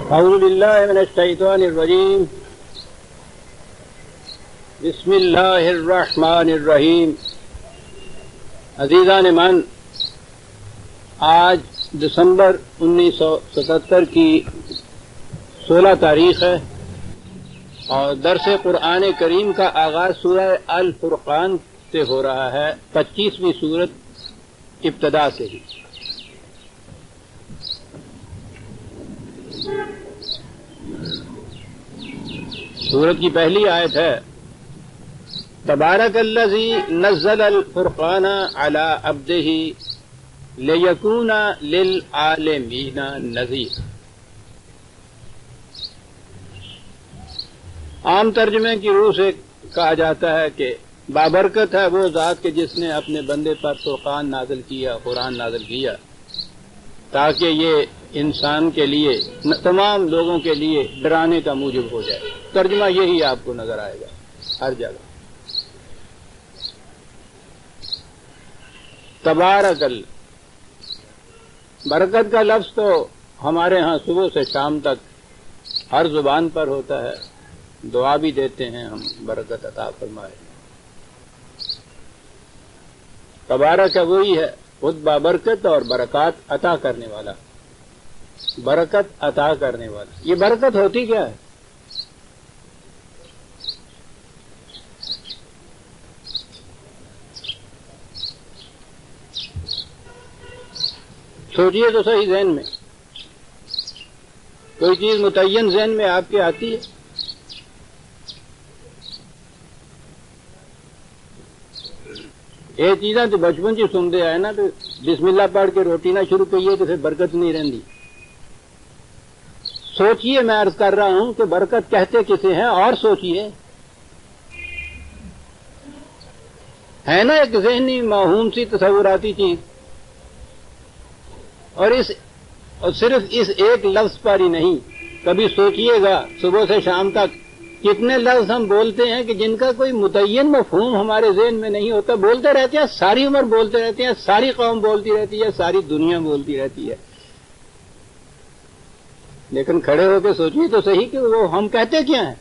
اعوذ باللہ من الشیطان الرجیم بسم اللہ الرحمن الرحیم. عزیزان من، آج دسمبر 1977 کی 16 تاریخ ہے اور درس قرآن کریم کا آغاز سورہ الفرقان سے ہو رہا ہے، 25ویں سورت ابتدا سے ہی. سورت کی پہلی آیت ہے تبارک الذی نزل الفرقان علی عبدہ لیکون للعالمین نذیر. عام ترجمے کی روح سے کہا جاتا ہے کہ بابرکت ہے وہ ذات کے جس نے اپنے بندے پر فرقان نازل کیا، قرآن نازل کیا، تاکہ یہ انسان کے لیے، تمام لوگوں کے لیے ڈرانے کا موجب ہو جائے. ترجمہ یہی آپ کو نظر آئے گا ہر جگہ. تبارک برکت کا لفظ تو ہمارے ہاں صبح سے شام تک ہر زبان پر ہوتا ہے، دعا بھی دیتے ہیں ہم، برکت عطا فرمائے. تبارک وہی ہے خود بابرکت اور برکات عطا کرنے والا، برکت عطا کرنے والا. یہ برکت ہوتی کیا ہے؟ سوچئے تو صحیح ذہن میں کوئی چیز متعین ذہن میں آپ کے آتی ہے؟ یہ چیزیں تو بچپن سے سنتے آئے نا، تو بسم اللہ پڑھ کے روٹی نہ شروع کیے تو پھر برکت نہیں رہتی. سوچئے، میں عرض کر رہا ہوں کہ برکت کہتے کسے ہیں، اور سوچئے. ہے نا ایک ذہنی موہوم سی تصوراتی چیز، اور صرف اس ایک لفظ پر ہی نہیں. کبھی سوچئے گا صبح سے شام تک کتنے لفظ ہم بولتے ہیں کہ جن کا کوئی متعین مفہوم ہمارے ذہن میں نہیں ہوتا. بولتے رہتے ہیں، ساری عمر بولتے رہتے ہیں، ساری قوم بولتی رہتی ہے، ساری دنیا بولتی رہتی ہے. لیکن کھڑے ہو کے سوچیے تو صحیح کہ وہ ہم کہتے کیا ہیں؟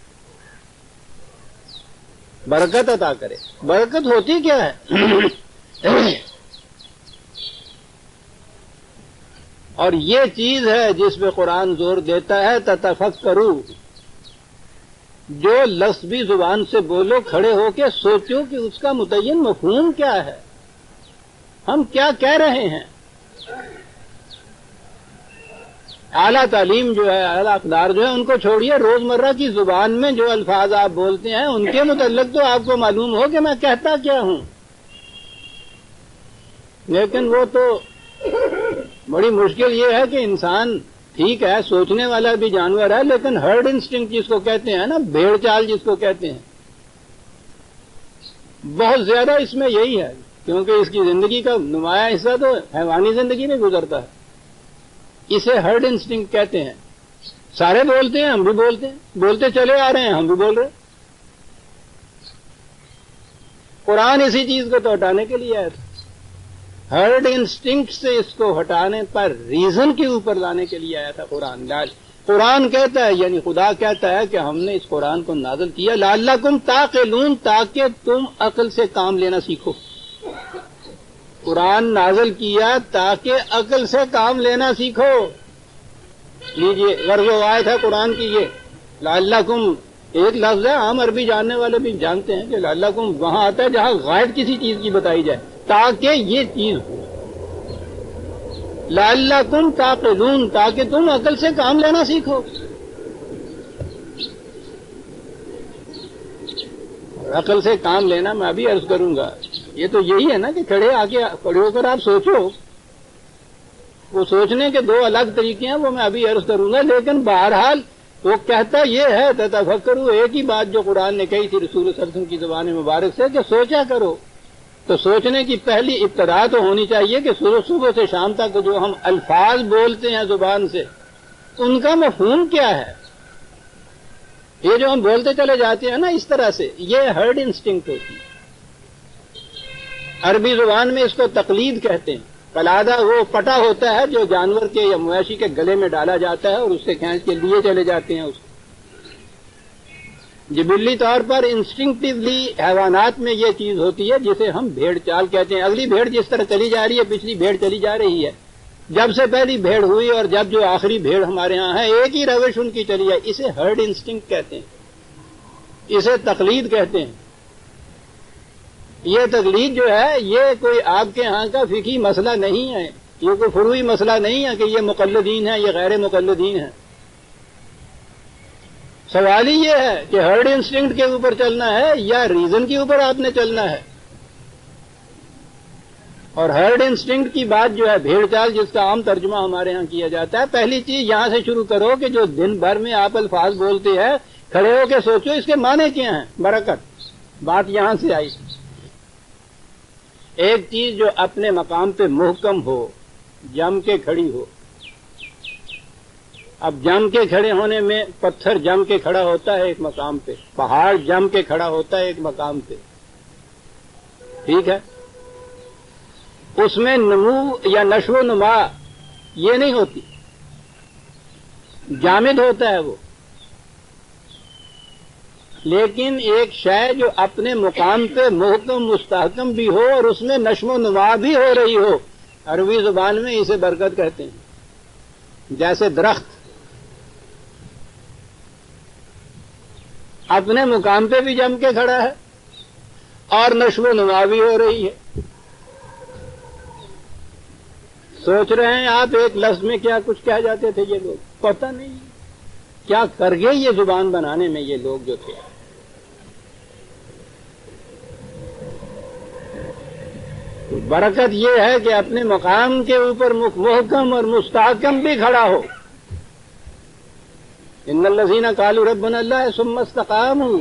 برکت عطا کرے. برکت ہوتی کیا ہے؟ اور یہ چیز ہے جس پہ قرآن زور دیتا ہے تتفکروا. جو لفظ بھی زبان سے بولو، کھڑے ہو کے سوچو کہ اس کا متعین مفہوم کیا ہے، ہم کیا کہہ رہے ہیں. اعلیٰ تعلیم جو ہے، اعلیٰ اقدار جو ہے، ان کو چھوڑیے. روزمرہ کی زبان میں جو الفاظ آپ بولتے ہیں ان کے متعلق تو آپ کو معلوم ہو کہ میں کہتا کیا ہوں. لیکن وہ تو بڑی مشکل یہ ہے کہ انسان ٹھیک ہے سوچنے والا بھی جانور ہے، لیکن ہرڈ انسٹنکٹ جس کو کہتے ہیں نا، بھیڑ چال جس کو کہتے ہیں، بہت زیادہ اس میں یہی ہے. کیونکہ اس کی زندگی کا نمایاں حصہ تو حیوانی زندگی میں گزرتا ہے. اسے ہرڈ انسٹنکٹ کہتے ہیں. سارے بولتے ہیں، ہم بھی بولتے ہیں، بولتے چلے آ رہے ہیں، ہم بھی بول رہے ہیں. قرآن اسی چیز کو تو ہٹانے کے لیے آیا تھا. ہرڈ انسٹنکٹ سے اس کو ہٹانے پر ریزن کے اوپر لانے کے لیے آیا تھا قرآن. قرآن کہتا ہے، یعنی خدا کہتا ہے کہ ہم نے اس قرآن کو نازل کیا لعلکم تعقلون، تاکہ تم عقل سے کام لینا سیکھو. قرآن نازل کیا تاکہ عقل سے کام لینا سیکھو. لیجیے غرض و آیت ہے قرآن کی یہ. لعلکم ایک لفظ ہے، عام عربی جاننے والے بھی جانتے ہیں کہ لعلکم وہاں آتا ہے جہاں غائب کسی چیز کی بتائی جائے، تاکہ یہ چیز ہو. لعلکم تعقلون، تاکہ تم عقل سے کام لینا سیکھو. عقل سے کام لینا میں ابھی عرض کروں گا. یہ تو یہی ہے نا کہ کھڑے ہو کر آپ سوچو. وہ سوچنے کے دو الگ طریقے ہیں، وہ میں ابھی عرض کروں گا. لیکن بہرحال وہ کہتا یہ ہے تتفکروا، ایک ہی بات جو قرآن نے کہی تھی رسول صلی اللہ علیہ وسلم کی زبان مبارک سے کہ سوچا کرو. تو سوچنے کی پہلی ابتدا تو ہونی چاہیے کہ صبح سے شام تک جو ہم الفاظ بولتے ہیں زبان سے، ان کا مفہوم کیا ہے. یہ جو ہم بولتے چلے جاتے ہیں نا اس طرح سے، یہ ہرڈ انسٹنکٹ ہوتی ہے. عربی زبان میں اس کو تقلید کہتے ہیں. قلادہ وہ پٹا ہوتا ہے جو جانور کے یا مویشی کے گلے میں ڈالا جاتا ہے اور اس سے کھینچ کے لیے چلے جاتے ہیں اس کو. جبلی طور پر انسٹنکٹیولی حیوانات میں یہ چیز ہوتی ہے جسے ہم بھیڑ چال کہتے ہیں. اگلی بھیڑ جس طرح چلی جا رہی ہے پچھلی بھیڑ چلی جا رہی ہے. جب سے پہلی بھیڑ ہوئی اور جب جو آخری بھیڑ ہمارے ہاں ہے ایک ہی روش ان کی چلی ہے. اسے ہرڈ انسٹنکٹ کہتے ہیں, اسے تقلید کہتے ہیں. یہ تقلید جو ہے یہ کوئی آپ کے ہاں کا فقہی مسئلہ نہیں ہے, یہ کوئی فروعی مسئلہ نہیں ہے کہ یہ مقلدین ہیں یہ غیر مقلدین ہیں. سوال ہی یہ ہے کہ ہرڈ انسٹنکٹ کے اوپر چلنا ہے یا ریزن کے اوپر آپ نے چلنا ہے. اور ہرڈ انسٹنکٹ کی بات جو ہے بھیڑ چال جس کا عام ترجمہ ہمارے ہاں کیا جاتا ہے, پہلی چیز یہاں سے شروع کرو کہ جو دن بھر میں آپ الفاظ بولتے ہیں کھڑے ہو کے سوچو اس کے معنی کیا ہیں. برکت بات یہاں سے آئی. ایک چیز جو اپنے مقام پہ محکم ہو, جم کے کھڑی ہو. اب جم کے کھڑے ہونے میں پتھر جم کے کھڑا ہوتا ہے ایک مقام پہ, پہاڑ جم کے کھڑا ہوتا ہے ایک مقام پہ, ٹھیک ہے. اس میں نمو یا نشو و نما یہ نہیں ہوتی, جامد ہوتا ہے وہ. لیکن ایک شے جو اپنے مقام پہ محکم مستحکم بھی ہو اور اس میں نشو و نما بھی ہو رہی ہو, عربی زبان میں اسے برکت کہتے ہیں. جیسے درخت اپنے مقام پہ بھی جم کے کھڑا ہے اور نشو و نما بھی ہو رہی ہے. سوچ رہے ہیں آپ ایک لفظ میں کیا کچھ کہہ جاتے تھے یہ لوگ, پتہ نہیں کیا کر گئے یہ زبان بنانے میں یہ لوگ جو تھے. برکت یہ ہے کہ اپنے مقام کے اوپر محکم اور مستحکم بھی کھڑا ہو. ان الذین قالوا ربنا اللہ ثم استقاموا,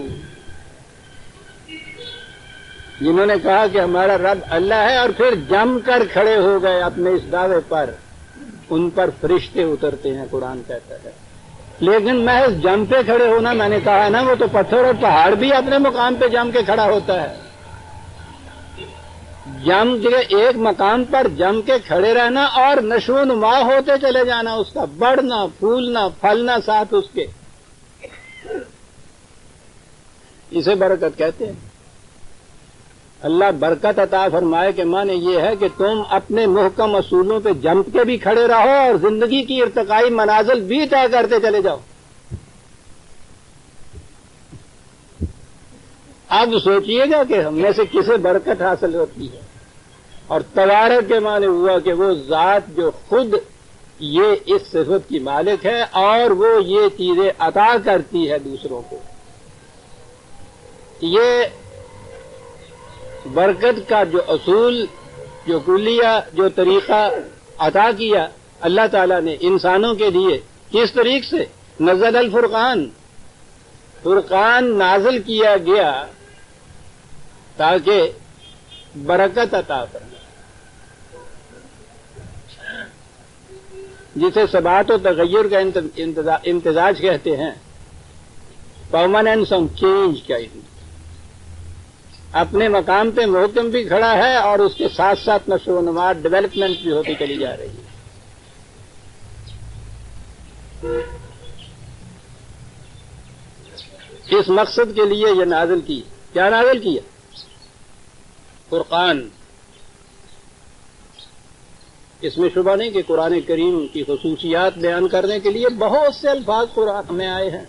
جنہوں نے کہا کہ ہمارا رب اللہ ہے اور پھر جم کر کھڑے ہو گئے اپنے اس دعوے پر, ان پر فرشتے اترتے ہیں قرآن کہتا ہے. لیکن محض جم پہ کھڑے ہونا, میں نے کہا نا وہ تو پتھر اور پہاڑ بھی اپنے مقام پہ جم کے کھڑا ہوتا ہے. جم کے ایک مقام پر جم کے کھڑے رہنا اور نشو و نما ہوتے چلے جانا, اس کا بڑھنا پھولنا پھلنا ساتھ اس کے, اسے برکت کہتے ہیں. اللہ برکت عطا فرمائے کہ معنی یہ ہے کہ تم اپنے محکم اصولوں پہ جم کے بھی کھڑے رہو اور زندگی کی ارتقائی منازل بھی طے کرتے چلے جاؤ. اب سوچئے گا کہ ہم میں سے کسے برکت حاصل ہوتی ہے, اور تبارک کے معنی ہوا کہ وہ ذات جو خود یہ اس صفت کی مالک ہے اور وہ یہ چیزیں عطا کرتی ہے دوسروں کو. یہ برکت کا جو اصول, جو کلیہ, جو طریقہ عطا کیا اللہ تعالیٰ نے انسانوں کے لیے, کس طریق سے؟ نزل الفرقان, فرقان نازل کیا گیا تاکہ برکت عطا کرے, جسے ثبات و تغیر کا امتزاج کہتے ہیں, پرماننس اور چینج کا. اپنے مقام پہ محکم بھی کھڑا ہے اور اس کے ساتھ ساتھ نشو و نما ڈیولپمنٹ بھی ہوتی چلی جا رہی ہے. اس مقصد کے لیے یہ نازل کی. کیا نازل کیا؟ فرقان. اس میں شبہ نہیں کہ قرآن کریم کی خصوصیات بیان کرنے کے لیے بہت سے الفاظ قرآن میں آئے ہیں,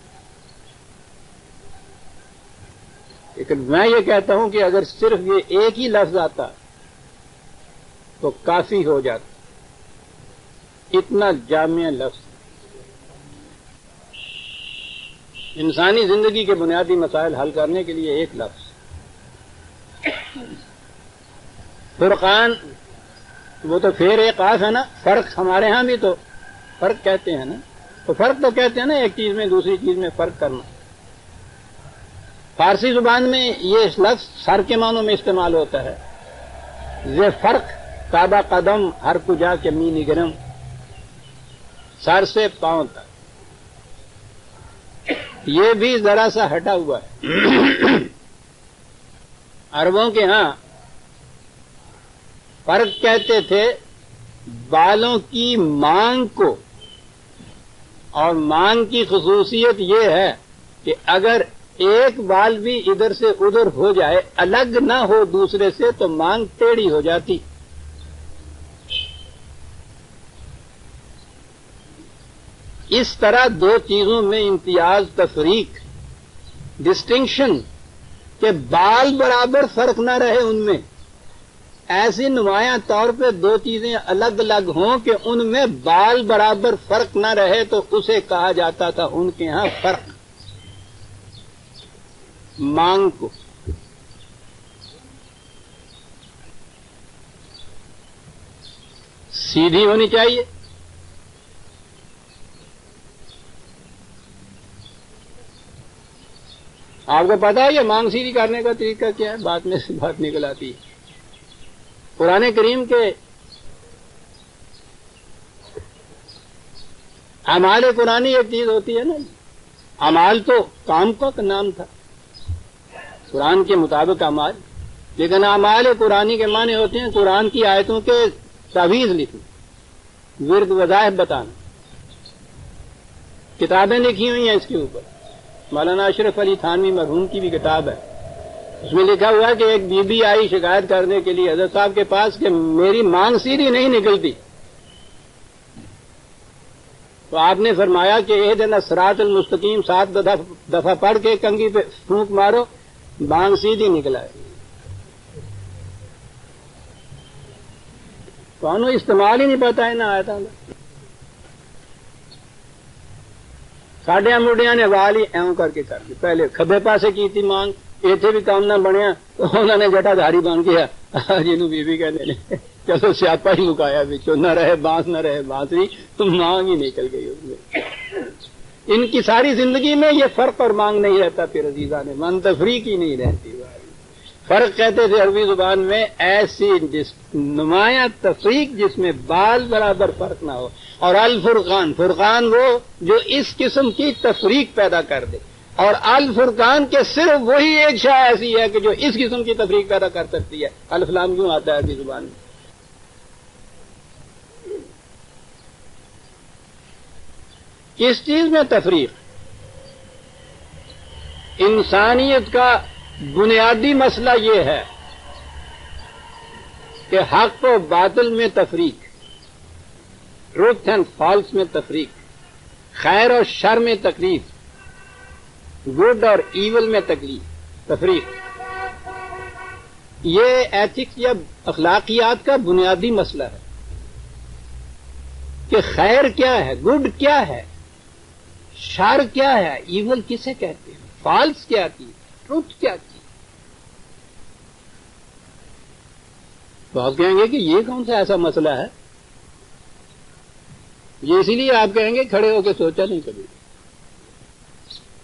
لیکن میں یہ کہتا ہوں کہ اگر صرف یہ ایک ہی لفظ آتا تو کافی ہو جاتا. اتنا جامع لفظ انسانی زندگی کے بنیادی مسائل حل کرنے کے لیے ایک لفظ فرقان. وہ تو پھر ایک قاف ہے نا, فرق ہمارے ہاں بھی تو فرق کہتے ہیں نا, تو فرق تو کہتے ہیں نا ایک چیز میں دوسری چیز میں فرق کرنا. فارسی زبان میں یہ لفظ سر کے معنوں میں استعمال ہوتا ہے. یہ فرق کعبہ قدم ہر کجا کے می نگرم, سر سے پاؤں تک. یہ بھی ذرا سا ہٹا ہوا ہے. عربوں کے ہاں فرق کہتے تھے بالوں کی مانگ کو، اور مانگ کی خصوصیت یہ ہے کہ اگر ایک بال بھی ادھر سے ادھر ہو جائے، الگ نہ ہو دوسرے سے، تو مانگ ٹیڑھی ہو جاتی۔ اس طرح دو چیزوں میں امتیاز، تفریق، ڈسٹنکشن، کہ بال برابر فرق نہ رہے ان میں، ایسی نمایاں طور پہ دو چیزیں الگ الگ ہوں کہ ان میں بال برابر فرق نہ رہے، تو اسے کہا جاتا تھا ان کے ہاں فرق، مانگ کو۔ سیدھی ہونی چاہیے، آپ کو پتا ہے یہ مانگ سیدھی کرنے کا طریقہ کیا ہے؟ بات میں سے بات نکل آتی ہے۔ قرآن کریم کے اعمال قرآنی ایک چیز ہوتی ہے نا، اعمال تو کام کا نام تھا قرآن کے مطابق اعمال، لیکن اعمال قرآنی کے معنی ہوتے ہیں قرآن کی آیتوں کے تعویذ لکھنا، ورد وظائف بتانا۔ کتابیں لکھی ہوئی ہیں اس کے اوپر، مولانا اشرف علی تھانوی مرحوم کی بھی کتاب ہے، اس میں لکھا ہوا ہے کہ ایک بی بی آئی شکایت کرنے کے لیے حضرت صاحب کے پاس کہ میری مانگ سیدھی نہیں نکلتی، تو آپ نے فرمایا کہ اہدنا الصراط المستقیم 7 دفعہ پڑھ کے کنگھی پہ پھونک مارو، مانگ سیدھی نکلا ہے۔ تو انہوں استعمال ہی نہیں پتا ہے نہ آیا تھا۔ ساڈیا مڈیا نے وال ہی ایوں کر کے کر دی، پہلے کھبے پاسے کی تھی مانگ، اتنے بھی کام نہ بنیا تو انہوں نے جٹا دھاری بن گیا جنہوں بی بی کہتے ہیں چلو سیاپا ہی مکایا بچوں، نہ رہے بانس نہ رہے بانسری، تو مانگ ہی نکل گئی اس میں۔ ان کی ساری زندگی میں یہ فرق اور مانگ نہیں رہتا، پھر عزیزان من تفریق ہی نہیں رہتی۔ فرق کہتے تھے عربی زبان میں ایسی نمایاں تفریق جس میں بال برابر فرق نہ ہو، اور الفرقان، فرقان وہ جو اس قسم کی تفریق پیدا کر دے، اور الفرقان کے صرف وہی ایک شے ایسی ہے کہ جو اس قسم کی تفریق پیدا کر سکتی ہے۔ الف لام کیوں آتا ہے عربی زبان میں؟ کس چیز میں تفریق؟ انسانیت کا بنیادی مسئلہ یہ ہے کہ حق و باطل میں تفریق، ٹروتھ اینڈ فالس میں تفریق، خیر اور شر میں تکلیف، گڈ اور ایول میں تفریق، یہ ایتھکس یا اخلاقیات کا بنیادی مسئلہ ہے کہ خیر کیا ہے، گڈ کیا ہے، شر کیا ہے، ایول کسے کہتے ہیں، فالس کیا کی، ٹروتھ کیا کی۔ تو آپ کہیں گے کہ یہ کون سا ایسا مسئلہ ہے؟ یہ اسی لیے آپ کہیں گے کھڑے ہو کے سوچا نہیں کبھی۔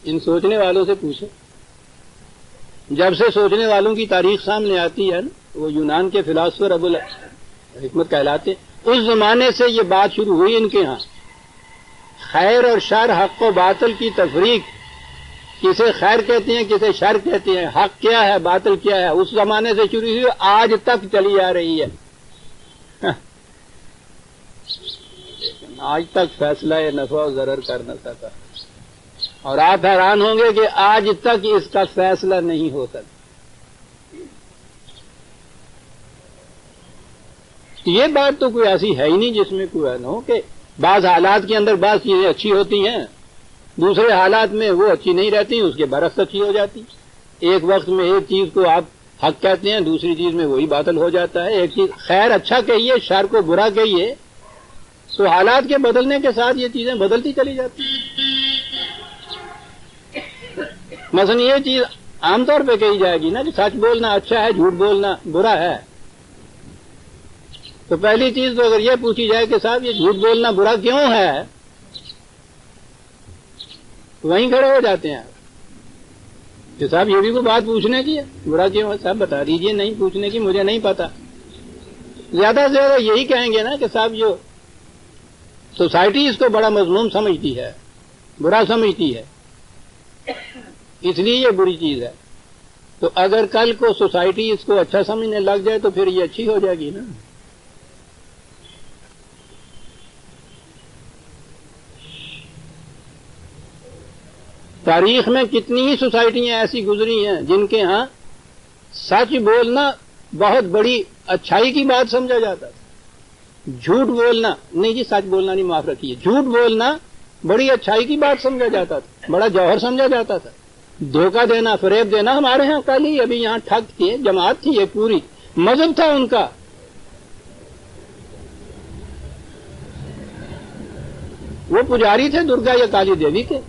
ان سوچنے والوں سے پوچھو، جب سے سوچنے والوں کی تاریخ سامنے آتی ہے نا، وہ یونان کے فلاسفر ابو الحکمت کہلاتے، اس زمانے سے یہ بات شروع ہوئی ان کے ہاں، خیر اور شر، حق و باطل کی تفریق، کسے خیر کہتے ہیں کسے شر کہتے ہیں، حق کیا ہے باطل کیا ہے، اس زمانے سے شروع ہوئی، آج تک چلی آ رہی ہے۔ آج تک فیصلہ نفع و ضرر کر نہ سکا، اور آپ حیران ہوں گے کہ آج تک اس کا فیصلہ نہیں ہو سکا۔ یہ بات تو کوئی ایسی ہے ہی نہیں جس میں کوئی نہ ہو کہ بعض حالات کے اندر بعض چیزیں اچھی ہوتی ہیں، دوسرے حالات میں وہ اچھی نہیں رہتی، اس کے برعکس اچھی ہو جاتی۔ ایک وقت میں ایک چیز کو آپ حق کہتے ہیں، دوسری چیز میں وہی باطل ہو جاتا ہے۔ ایک چیز خیر اچھا کہیے، شر کو برا کہیے، تو حالات کے بدلنے کے ساتھ یہ چیزیں بدلتی چلی جاتی ہیں۔ مثلا یہ چیز عام طور پہ کہی جائے گی نا کہ سچ بولنا اچھا ہے، جھوٹ بولنا برا ہے، تو پہلی چیز تو اگر یہ پوچھی جائے کہ صاحب یہ جھوٹ بولنا برا کیوں ہے، وہیں کھڑے ہو جاتے ہیں کہ صاحب یہ بھی کوئی بات پوچھنے کی ہے، برا کیوں ہے صاحب بتا دیجئے، نہیں پوچھنے کی، مجھے نہیں پتا۔ زیادہ سے زیادہ یہی کہیں گے نا کہ صاحب جو سوسائٹی اس کو بڑا مذموم سمجھتی ہے، برا سمجھتی ہے، اس لیے یہ بری چیز ہے۔ تو اگر کل کو سوسائٹی اس کو اچھا سمجھنے لگ جائے تو پھر یہ اچھی ہو جائے گی نا۔ تاریخ میں کتنی ہی سوسائٹیاں ایسی گزری ہیں جن کے ہاں سچ بولنا بہت بڑی اچھائی کی بات سمجھا جاتا تھا. جھوٹ بولنا نہیں جی، سچ بولنا نہیں، معاف رکھیے، جھوٹ بولنا بڑی اچھائی کی بات سمجھا جاتا تھا، بڑا جوہر سمجھا جاتا تھا. دھوکہ دینا، فریب دینا، ہمارے ہاں کل ہی ابھی یہاں ٹھگ تھی، جماعت تھی، یہ پوری مذہب تھا ان کا. وہ پجاری تھے درگا یا کالی دیوی کے.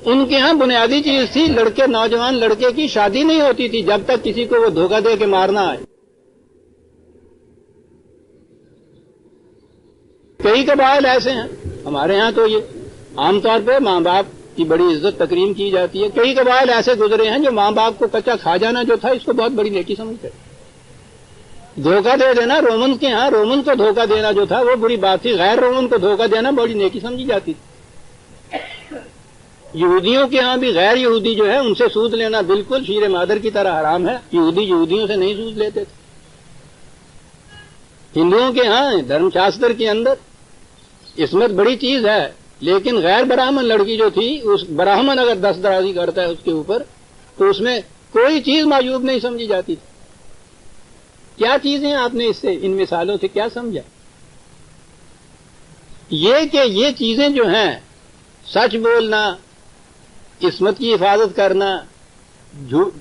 ان کے ہاں بنیادی چیز تھی، لڑکے، نوجوان لڑکے کی شادی نہیں ہوتی تھی جب تک کسی کو وہ دھوکہ دے کے مارنا آئے. کئی قبائل ایسے ہیں ہمارے ہاں، تو یہ عام طور پہ ماں باپ کی بڑی عزت تکریم کی جاتی ہے. کئی قبائل ایسے گزرے ہیں جو ماں باپ کو کچا کھا جانا جو تھا اس کو بہت بڑی نیکی سمجھتے. دھوکہ دے دینا، رومن کے ہاں رومن کو دھوکہ دینا جو تھا وہ بری بات تھی، غیر رومن کو دھوکہ دینا بڑی نیکی سمجھی جاتی تھی. یہودیوں کے ہاں بھی غیر یہودی جو ہے ان سے سود لینا بالکل شیر مادر کی طرح حرام ہے. یہودی یہودیوں سے نہیں سود لیتے تھے. ہندوؤں کے ہاں دھرم شاستر کے اندر عصمت بڑی چیز ہے، لیکن غیر براہمن لڑکی جو تھی، اس براہمن اگر دست درازی کرتا ہے اس کے اوپر تو اس میں کوئی چیز معیوب نہیں سمجھی جاتی تھی. کیا چیزیں آپ نے اس سے، ان مثالوں سے کیا سمجھا؟ یہ کہ یہ چیزیں جو ہیں، سچ بولنا، عصمت کی حفاظت کرنا،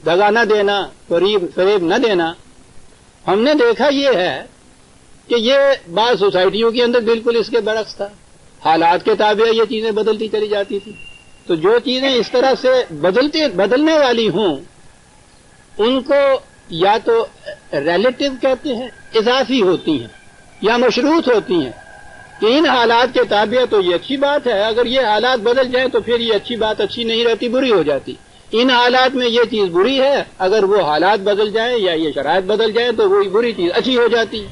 دغا نہ دینا، فریب نہ دینا، ہم نے دیکھا یہ ہے کہ یہ بعض سوسائٹیوں کے اندر بالکل اس کے برعکس تھا. حالات کے تابع یہ چیزیں بدلتی چلی جاتی تھی. تو جو چیزیں اس طرح سے بدلنے والی ہوں ان کو یا تو ریلیٹو کہتے ہیں، اضافی ہوتی ہیں، یا مشروط ہوتی ہیں کہ ان حالات کے تابع تو یہ اچھی بات ہے، اگر یہ حالات بدل جائیں تو پھر یہ اچھی بات اچھی نہیں رہتی، بری ہو جاتی. ان حالات میں یہ چیز بری ہے، اگر وہ حالات بدل جائیں یا یہ شرائط بدل جائیں تو وہی بری چیز اچھی ہو جاتی.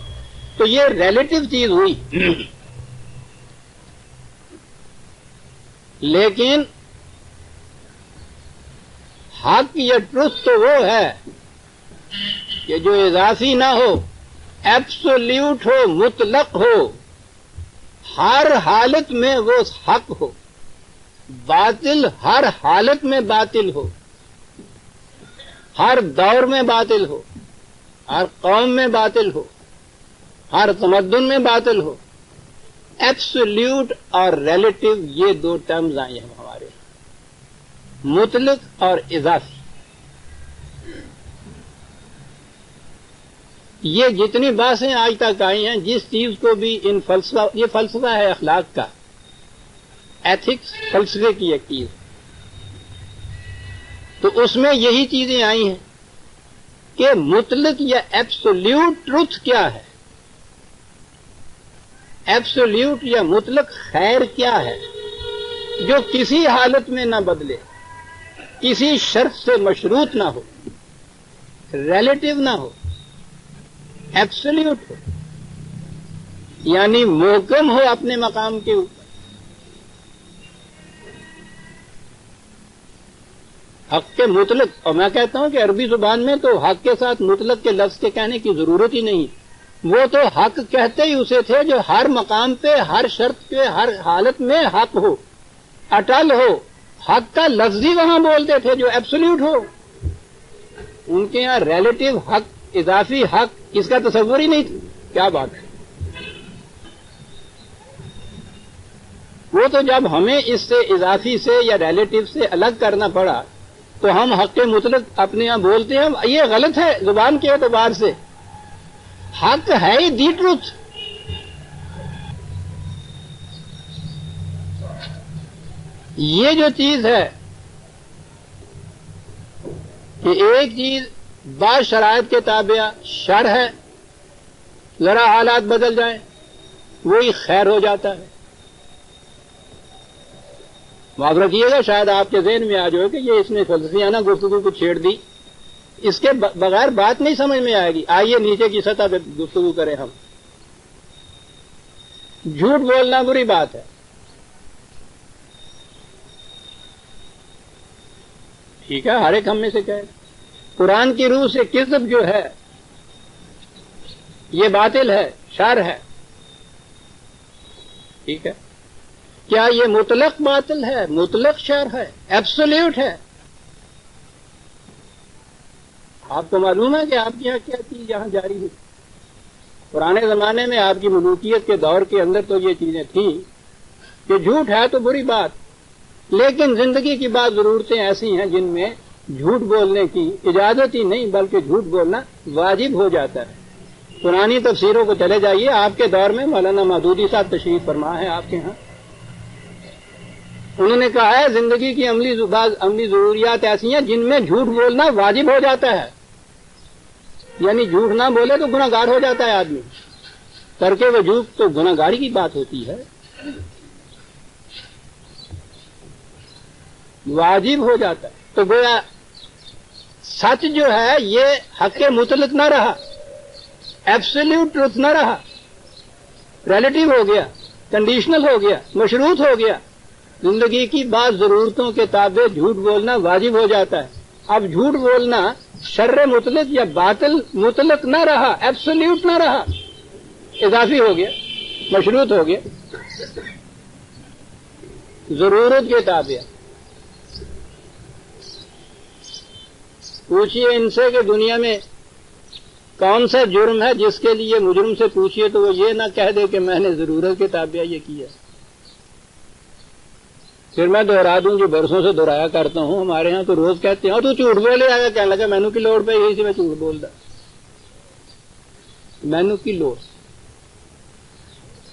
تو یہ ریلیٹو چیز ہوئی. لیکن حق یا ٹروتھ تو وہ ہے کہ جو اضافی نہ ہو، ایبسولیوٹ ہو، مطلق ہو، ہر حالت میں وہ حق ہو. باطل ہر حالت میں باطل ہو، ہر دور میں باطل ہو، ہر قوم میں باطل ہو، ہر تمدن میں باطل ہو. ایبسولیوٹ اور ریلیٹو یہ دو ٹرمز آئی ہیں ہمارے، مطلق اور اضافی. یہ جتنی باتیں آج تک آئی ہیں، جس چیز کو بھی ان فلسفہ، یہ فلسفہ ہے اخلاق کا، ایتھکس فلسفے کی ایک چیز، تو اس میں یہی چیزیں آئی ہیں کہ مطلق یا ایبسولیوٹ ٹروتھ کیا ہے، ایبسولیوٹ یا مطلق خیر کیا ہے جو کسی حالت میں نہ بدلے، کسی شرط سے مشروط نہ ہو، ریلیٹو نہ ہو، ایبسولیوٹ ہو، یعنی محکم ہو اپنے مقام کے اوپر. حق کے مطلق، اور میں کہتا ہوں کہ عربی زبان میں تو حق کے ساتھ مطلق کے لفظ کے کہنے کی ضرورت ہی نہیں. وہ تو حق کہتے ہی اسے تھے جو ہر مقام پہ، ہر شرط پہ، ہر حالت میں حق ہو، اٹل ہو. حق کا لفظ ہی وہاں بولتے تھے جو ایبسولیوٹ ہو. ان کے یہاں ریلیٹو حق، اضافی حق، اس کا تصور ہی نہیں تھا. کیا بات ہے! وہ تو جب ہمیں اس سے اضافی سے یا ریلیٹو سے الگ کرنا پڑا تو ہم حق مطلق اپنے یہاں بولتے ہیں. یہ غلط ہے زبان کے اعتبار سے. حق ہے ہی دی ٹروتھ. یہ جو چیز ہے کہ ایک چیز بعض شرائط کے تابع شر ہے، ذرا حالات بدل جائیں وہی خیر ہو جاتا ہے. معاف رکھیے گا، شاید آپ کے ذہن میں آ جائے کہ یہ اس نے فلسفیانہ گفتگو کو چھیڑ دی، اس کے بغیر بات نہیں سمجھ میں آئے گی. آئیے نیچے کی سطح پہ گفتگو کریں ہم. جھوٹ بولنا بری بات ہے، ٹھیک ہے، ہر ایک ہم میں سے کہے. قرآن کی روح سے کذب جو ہے یہ باطل ہے، شر ہے، ٹھیک ہے. کیا یہ مطلق باطل ہے، مطلق شر ہے، ایبسولیوٹ ہے؟ آپ کو معلوم ہے کہ آپ کی یہاں کیا چیز یہاں جاری ہوئی؟ پرانے زمانے میں آپ کی ملوکیت کے دور کے اندر تو یہ چیزیں تھیں کہ جھوٹ ہے تو بری بات، لیکن زندگی کی بعض ضرورتیں ایسی ہیں جن میں جھوٹ بولنے کی اجازت ہی نہیں بلکہ جھوٹ بولنا واجب ہو جاتا ہے۔ پرانی تفسیروں کو چلے جائیے، آپ کے دور میں مولانا مودودی صاحب تشریف فرما ہے آپ کے ہاں، انہوں نے کہا ہے زندگی کی عملی ضروریات ایسی ہیں جن میں جھوٹ بولنا واجب ہو جاتا ہے، یعنی جھوٹ نہ بولے تو گناہ گار ہو جاتا ہے آدمی، ترک وجوب تو گناہ گاری کی بات ہوتی ہے، واجب ہو جاتا ہے۔ تو گویا سچ جو ہے یہ حق مطلق نہ رہا، ایبسولوٹ ٹروتھ نہ رہا، ریلیٹو ہو گیا، کنڈیشنل ہو گیا، مشروط ہو گیا۔ زندگی کی بعض ضرورتوں کے تابع جھوٹ بولنا واجب ہو جاتا ہے۔ اب جھوٹ بولنا شر مطلق یا باطل مطلق نہ رہا، ایبسولوٹ نہ رہا، اضافی ہو گیا، مشروط ہو گیا، ضرورت کے تابع۔ پوچھئے ان سے کہ دنیا میں کون سا جرم ہے جس کے لیے مجرم سے پوچھئے تو وہ یہ نہ کہہ دے کہ میں نے ضرورت کے تابع یہ کیا۔ پھر میں دوہرا دوں جو برسوں سے دہرایا کرتا ہوں، ہمارے ہاں تو روز کہتے ہیں تو جھوٹ بولے آگا، کہنے لگا مینو کی لوڑ پہ یہی سے میں جھوٹ بولتا، مینو کی لوڑ،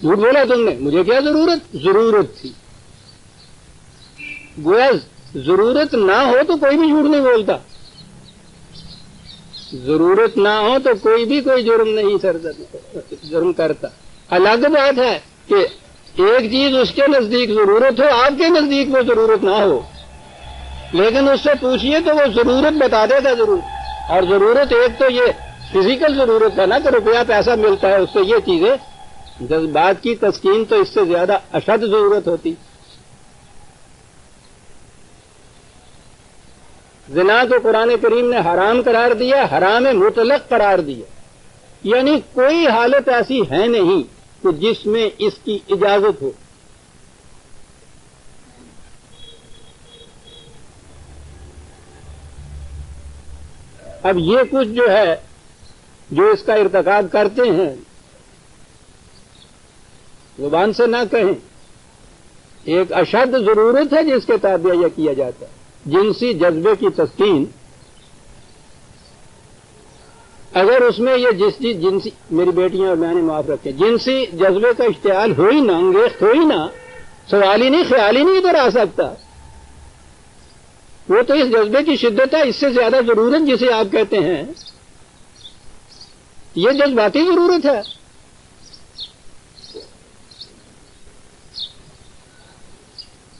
جھوٹ بولا تم نے، مجھے کیا ضرورت تھی۔ گویا ضرورت نہ ہو تو کوئی بھی جھوٹ نہیں بولتا، ضرورت نہ ہو تو کوئی بھی کوئی جرم کرتا۔ الگ بات ہے کہ ایک چیز اس کے نزدیک ضرورت ہو، آپ کے نزدیک وہ ضرورت نہ ہو، لیکن اس سے پوچھئے تو وہ ضرورت بتا دے گا ضرور۔ اور ضرورت ایک تو یہ فزیکل ضرورت ہے نا کہ روپیہ پیسہ ملتا ہے، اس سے یہ چیزیں، جذبات کی تسکین تو اس سے زیادہ اشد ضرورت ہوتی۔ زنا کو قرآن کریم نے حرام قرار دیا، حرام مطلق قرار دیا، یعنی کوئی حالت ایسی ہے نہیں کہ جس میں اس کی اجازت ہو۔ اب یہ کچھ جو ہے جو اس کا ارتکاب کرتے ہیں زبان سے نہ کہیں، ایک اشد ضرورت ہے جس کے تابع یہ کیا جاتا ہے۔ جنسی جذبے کی تسکین، اگر اس میں یہ جنسی میری بیٹیاں اور میں نے معاف رکھے، جنسی جذبے کا اشتعال ہو ہی نہ، انگیخت ہو ہی نہ، سوال ہی نہیں، خیال ہی نہیں ادھر آ سکتا، وہ تو اس جذبے کی شدت ہے۔ اس سے زیادہ ضرورت جسے آپ کہتے ہیں یہ جذباتی ضرورت ہے۔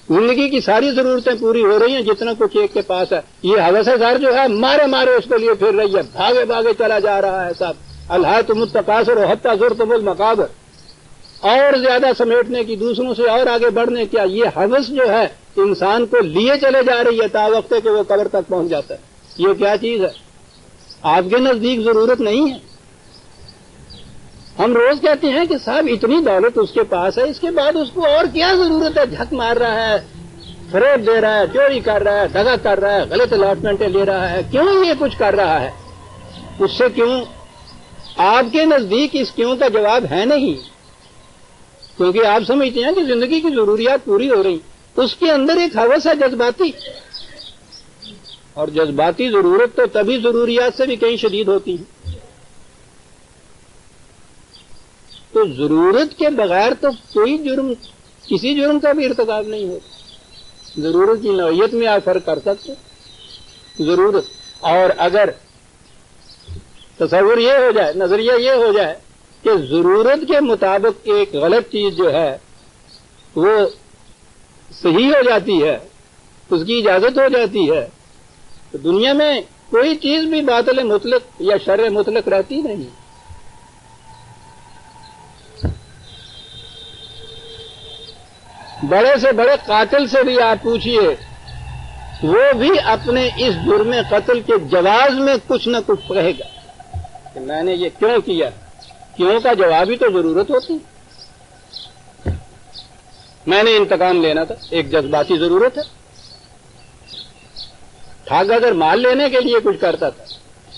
زندگی کی ساری ضرورتیں پوری ہو رہی ہیں جتنا کچھ ایک کے پاس ہے، یہ ہوس زار جو ہے مارے مارے اس کے لیے پھر رہی ہے، بھاگے بھاگے چلا جا رہا ہے صاحب۔ الہاکم التکاثر حتی زرتم المقابر، اور زیادہ سمیٹنے کی، دوسروں سے اور آگے بڑھنے کیا، یہ ہوس جو ہے انسان کو لیے چلے جا رہی ہے تا وقت کہ وہ قبر تک پہنچ جاتا ہے۔ یہ کیا چیز ہے؟ آپ کے نزدیک ضرورت نہیں ہے۔ ہم روز کہتے ہیں کہ صاحب اتنی دولت اس کے پاس ہے، اس کے بعد اس کو اور کیا ضرورت ہے؟ جھک مار رہا ہے، فریب دے رہا ہے، چوری کر رہا ہے، دغا کر رہا ہے، غلط الاٹمنٹیں لے رہا ہے، کیوں یہ کچھ کر رہا ہے؟ اس سے کیوں؟ آپ کے نزدیک اس کیوں کا جواب ہے نہیں، کیونکہ آپ سمجھتے ہیں کہ زندگی کی ضروریات پوری ہو رہی، اس کے اندر ایک ہوس ہے جذباتی، اور جذباتی ضرورت تو تبھی ضروریات سے بھی کہیں شدید ہوتی ہے۔ تو ضرورت کے بغیر تو کوئی جرم، کسی جرم کا بھی ارتکاب نہیں ہوتا۔ ضرورت کی نوعیت میں آپ فرق کر سکتے، ضرورت، اور اگر تصور یہ ہو جائے، نظریہ یہ ہو جائے کہ ضرورت کے مطابق ایک غلط چیز جو ہے وہ صحیح ہو جاتی ہے، اس کی اجازت ہو جاتی ہے، تو دنیا میں کوئی چیز بھی باطل مطلق یا شر مطلق رہتی نہیں۔ بڑے سے بڑے قاتل سے بھی آپ پوچھئے، وہ بھی اپنے اس جرم قتل کے جواز میں کچھ نہ کچھ کہے گا کہ میں نے یہ کیوں کیا۔ کیوں کا جواب ہی تو ضرورت ہوتی۔ میں نے انتقام لینا تھا، ایک جذباتی ضرورت ہے. ٹھگ اگر مال لینے کے لیے کچھ کرتا تھا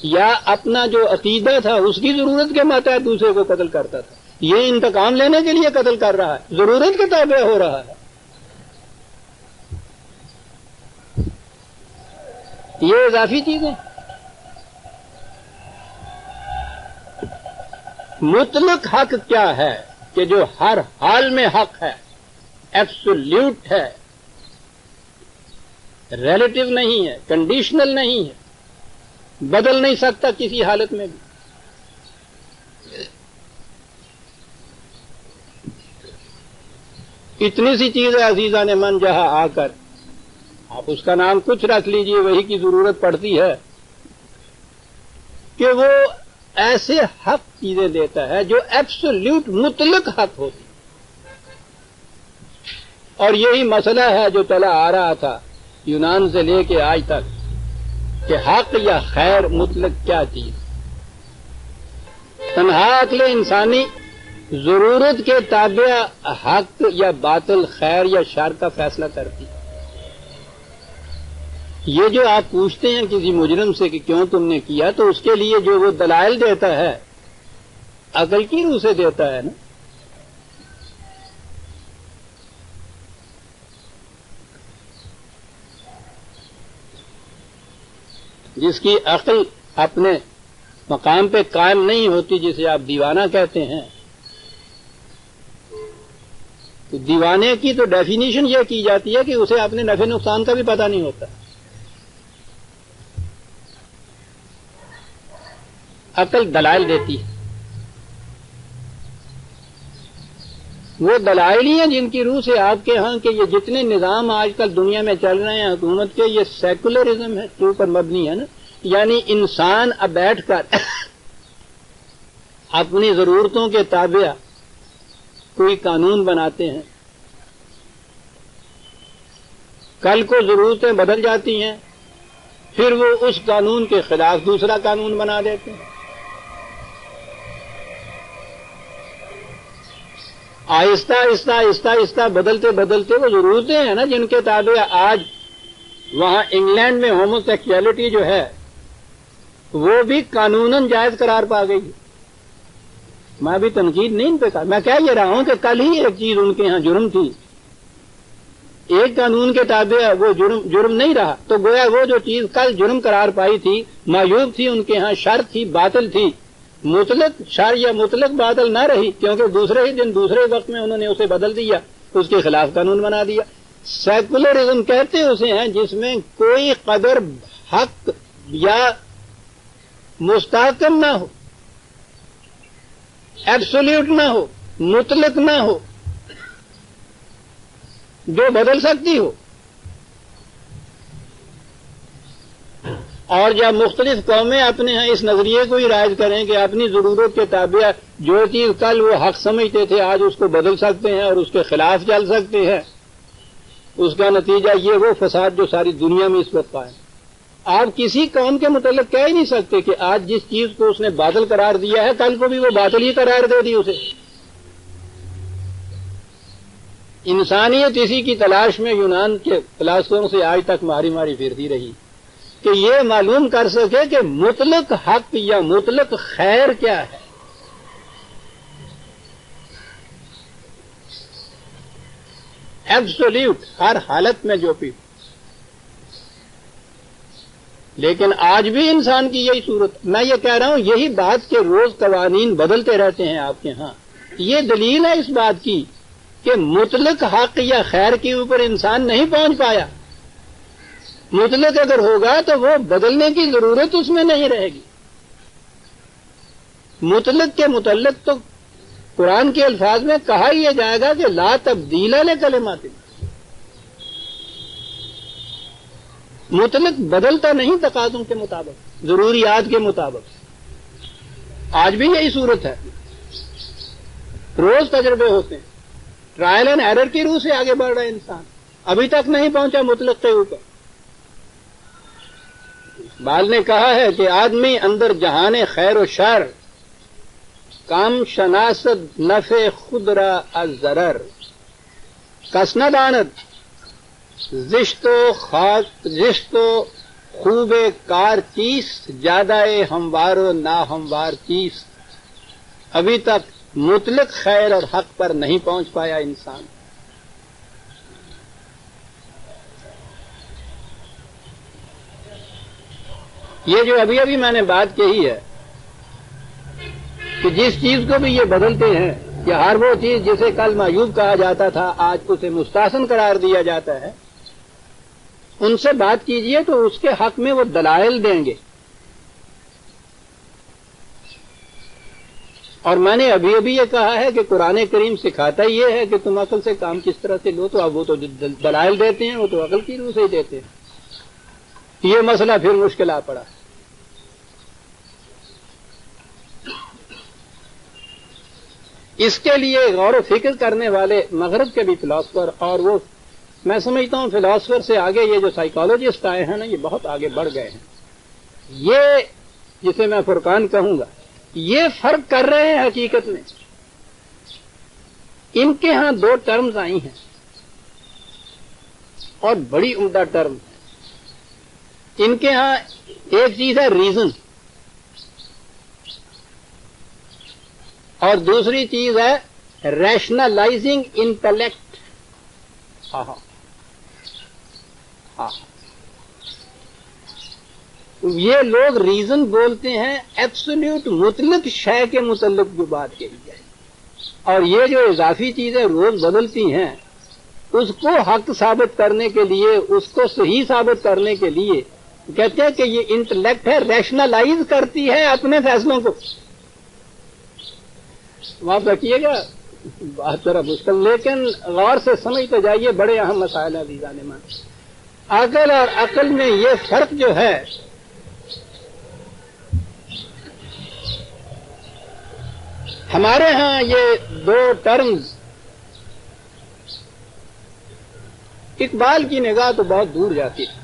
یا اپنا جو عقیدہ تھا اس کی ضرورت کے ماتحت دوسرے کو قتل کرتا تھا، یہ انتقام لینے کے لیے قتل کر رہا ہے، ضرورت کے تابع ہو رہا ہے. یہ اضافی چیزیں. مطلق حق کیا ہے کہ جو ہر حال میں حق ہے، ایبسولوٹ ہے، ریلیٹو نہیں ہے، کنڈیشنل نہیں ہے، بدل نہیں سکتا کسی حالت میں بھی. اتنی سی چیز ہے عزیزان من جہاں آ کر آپ اس کا نام کچھ رکھ لیجئے، وہی کی ضرورت پڑتی ہے کہ وہ ایسے حق چیزیں دیتا ہے جو ایبسولوٹ مطلق حق ہوتی. اور یہی مسئلہ ہے جو چلا آ رہا تھا یونان سے لے کے آج تک کہ حق یا خیر مطلق کیا چیز. تنہا عقل انسانی ضرورت کے تابع حق یا باطل، خیر یا شر کا فیصلہ کرتی. یہ جو آپ پوچھتے ہیں کسی مجرم سے کہ کیوں تم نے کیا، تو اس کے لیے جو وہ دلائل دیتا ہے عقل کی روح سے دیتا ہے نا. جس کی عقل اپنے مقام پہ قائم نہیں ہوتی، جسے آپ دیوانہ کہتے ہیں، تو دیوانے کی تو ڈیفینیشن یہ کی جاتی ہے کہ اسے اپنے نفع نقصان کا بھی پتہ نہیں ہوتا. عقل دلائل دیتی ہے، وہ دلائل ہی ہیں جن کی روح سے آپ کے ہاں کہ یہ جتنے نظام آج کل دنیا میں چل رہے ہیں حکومت کے، یہ سیکولرزم ہے، کے اوپر مبنی ہے نا. یعنی انسان اب بیٹھ کر اپنی ضرورتوں کے تابع کوئی قانون بناتے ہیں، کل کو ضرورتیں بدل جاتی ہیں، پھر وہ اس قانون کے خلاف دوسرا قانون بنا دیتے ہیں. آہستہ آہستہ آہستہ آہستہ بدلتے بدلتے وہ ضرورتیں ہیں نا جن کے تابع آج وہاں انگلینڈ میں ہومو سیکسولیٹی جو ہے وہ بھی قانوناً جائز قرار پا گئی. میں بھی تنقید نہیں ان پہ کہا، میں کہہ یہ رہا ہوں کہ کل ہی ایک چیز ان کے ہاں جرم تھی، ایک قانون کے تابع وہ جرم نہیں رہا، تو گویا وہ جو چیز کل جرم قرار پائی تھی معیوب تھی، ان کے ہاں شر تھی، باطل تھی. مطلق شر یا مطلق باطل نہ رہی، کیونکہ دوسرے ہی دن دوسرے وقت میں انہوں نے اسے بدل دیا، اس کے خلاف قانون بنا دیا. سیکولرزم کہتے اسے ہیں جس میں کوئی قدر حق یا مستحکم نہ ہو، ایبسولوٹ نہ ہو، مطلق نہ ہو، جو بدل سکتی ہو. اور جب مختلف قومیں اپنے ہاں اس نظریے کو ہی رائج کریں کہ اپنی ضرورت کے تابع جو چیز کل وہ حق سمجھتے تھے آج اس کو بدل سکتے ہیں اور اس کے خلاف چل سکتے ہیں، اس کا نتیجہ یہ وہ فساد جو ساری دنیا میں اس وقت قائم. آپ کسی قوم کے متعلق کہہ ہی نہیں سکتے کہ آج جس چیز کو اس نے باطل قرار دیا ہے کل کو بھی وہ باطل ہی قرار دے دی اسے. انسانیت اسی کی تلاش میں یونان کے فلاسفوں سے آج تک ماری ماری پھرتی رہی کہ یہ معلوم کر سکے کہ مطلق حق یا مطلق خیر کیا ہے. ایبسولوٹ ہر حالت میں جو بھی. لیکن آج بھی انسان کی یہی صورت. میں یہ کہہ رہا ہوں یہی بات کہ روز قوانین بدلتے رہتے ہیں آپ کے ہاں، یہ دلیل ہے اس بات کی کہ مطلق حق یا خیر کے اوپر انسان نہیں پہنچ پایا. مطلق اگر ہوگا تو وہ بدلنے کی ضرورت اس میں نہیں رہے گی. مطلق کے متعلق تو قرآن کے الفاظ میں کہا ہی جائے گا کہ لا تبدیل لکلمات اللہ. مطلق بدلتا نہیں تقاضوں کے مطابق، ضروریات کے مطابق. آج بھی یہی صورت ہے. روز تجربے ہوتے ہیں، ٹرائل اینڈ ایرر کی روح سے آگے بڑھ رہا ہے انسان، ابھی تک نہیں پہنچا مطلق کے اوپر. بال نے کہا ہے کہ آدمی اندر جہان خیر و شر، کام شناست نفع خود را از ضرر، کس نہ داند زشت و خوب کار چیست زیادہ ہموار و نا ہموار چیست. ابھی تک مطلق خیر اور حق پر نہیں پہنچ پایا انسان. یہ جو ابھی ابھی میں نے بات کہی ہے کہ جس چیز کو بھی یہ بدلتے ہیں کہ ہر وہ چیز جسے کل معیوب کہا جاتا تھا آج اسے مستحسن قرار دیا جاتا ہے، ان سے بات کیجئے تو اس کے حق میں وہ دلائل دیں گے. اور میں نے ابھی ابھی یہ کہا ہے کہ قرآن کریم سکھاتا یہ ہے کہ تم عقل سے کام کس طرح سے لو، تو اب وہ تو دلائل دیتے ہیں، وہ تو عقل کی روح سے ہی دیتے ہیں. یہ مسئلہ پھر مشکل آ پڑا. اس کے لیے غور و فکر کرنے والے مغرب کے بھی فلاسفر، اور وہ میں سمجھتا ہوں فلاسفر سے آگے یہ جو سائیکالوجسٹ آئے ہیں نا، یہ بہت آگے بڑھ گئے ہیں. یہ جسے میں فرقان کہوں گا، یہ فرق کر رہے ہیں حقیقت میں. ان کے ہاں دو ٹرمز آئی ہیں اور بڑی عمدہ ٹرم. ان کے ہاں ایک چیز ہے ریزن اور دوسری چیز ہے ریشنلائزنگ انٹلیکٹ. یہ لوگ ریزن بولتے ہیں ایبسولوٹ مطلق شے کے متعلق جو بات کہی جائے، اور یہ جو اضافی چیزیں روز بدلتی ہیں اس کو حق ثابت کرنے کے لیے، اس کو صحیح ثابت کرنے کے لیے کہتے ہیں کہ یہ انٹلیکٹ ہے، ریشنلائز کرتی ہے اپنے فیصلوں کو. معاف رکھیے گا بات ذرا مشکل، لیکن غور سے سمجھتے جائیے، بڑے اہم مسائل ہیں عزیزان من. عقل اور عقل میں یہ فرق جو ہے، ہمارے ہاں یہ دو ٹرمز، اقبال کی نگاہ تو بہت دور جاتی ہے،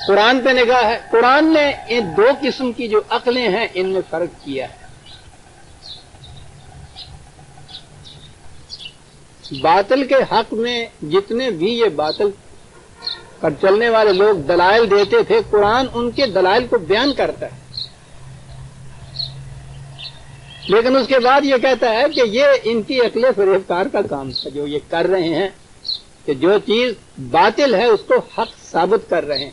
قرآن پہ نگاہ ہے. قرآن نے ان دو قسم کی جو عقلیں ہیں ان میں فرق کیا ہے. باطل کے حق میں جتنے بھی یہ باطل پر چلنے والے لوگ دلائل دیتے تھے، قرآن ان کے دلائل کو بیان کرتا ہے، لیکن اس کے بعد یہ کہتا ہے کہ یہ ان کی عقل فریبکار کا کام تھا جو یہ کر رہے ہیں، کہ جو چیز باطل ہے اس کو حق ثابت کر رہے ہیں.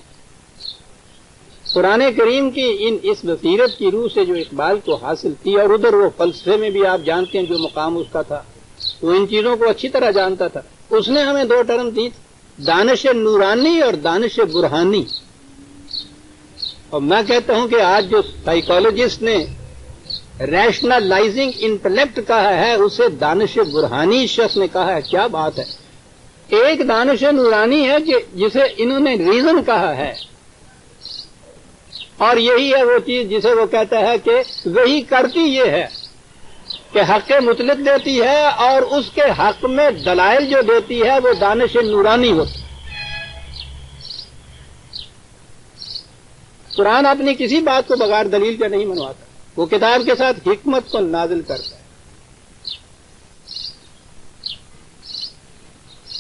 قرآن کریم کی اس بصیرت کی روح سے جو اقبال کو حاصل تھی، اور ادھر وہ فلسفے میں بھی آپ جانتے ہیں جو مقام اس کا تھا، وہ ان چیزوں کو اچھی طرح جانتا تھا. اس نے ہمیں دو ٹرم دی، دانش نورانی اور دانش برہانی. اور میں کہتا ہوں کہ آج جو سائیکالوجسٹ نے ریشنلائزنگ انٹلیکٹ کہا ہے اسے دانش برہانی شخص نے کہا ہے. کیا بات ہے! ایک دانش نورانی ہے کہ جسے انہوں نے ریزن کہا ہے، اور یہی ہے وہ چیز جسے وہ کہتا ہے کہ وہی کرتی یہ ہے کہ حق مطلق دیتی ہے، اور اس کے حق میں دلائل جو دیتی ہے وہ دانش نورانی ہوتی. قرآن اپنی کسی بات کو بغیر دلیل کے نہیں منواتا، وہ کتاب کے ساتھ حکمت کو نازل کرتا ہے.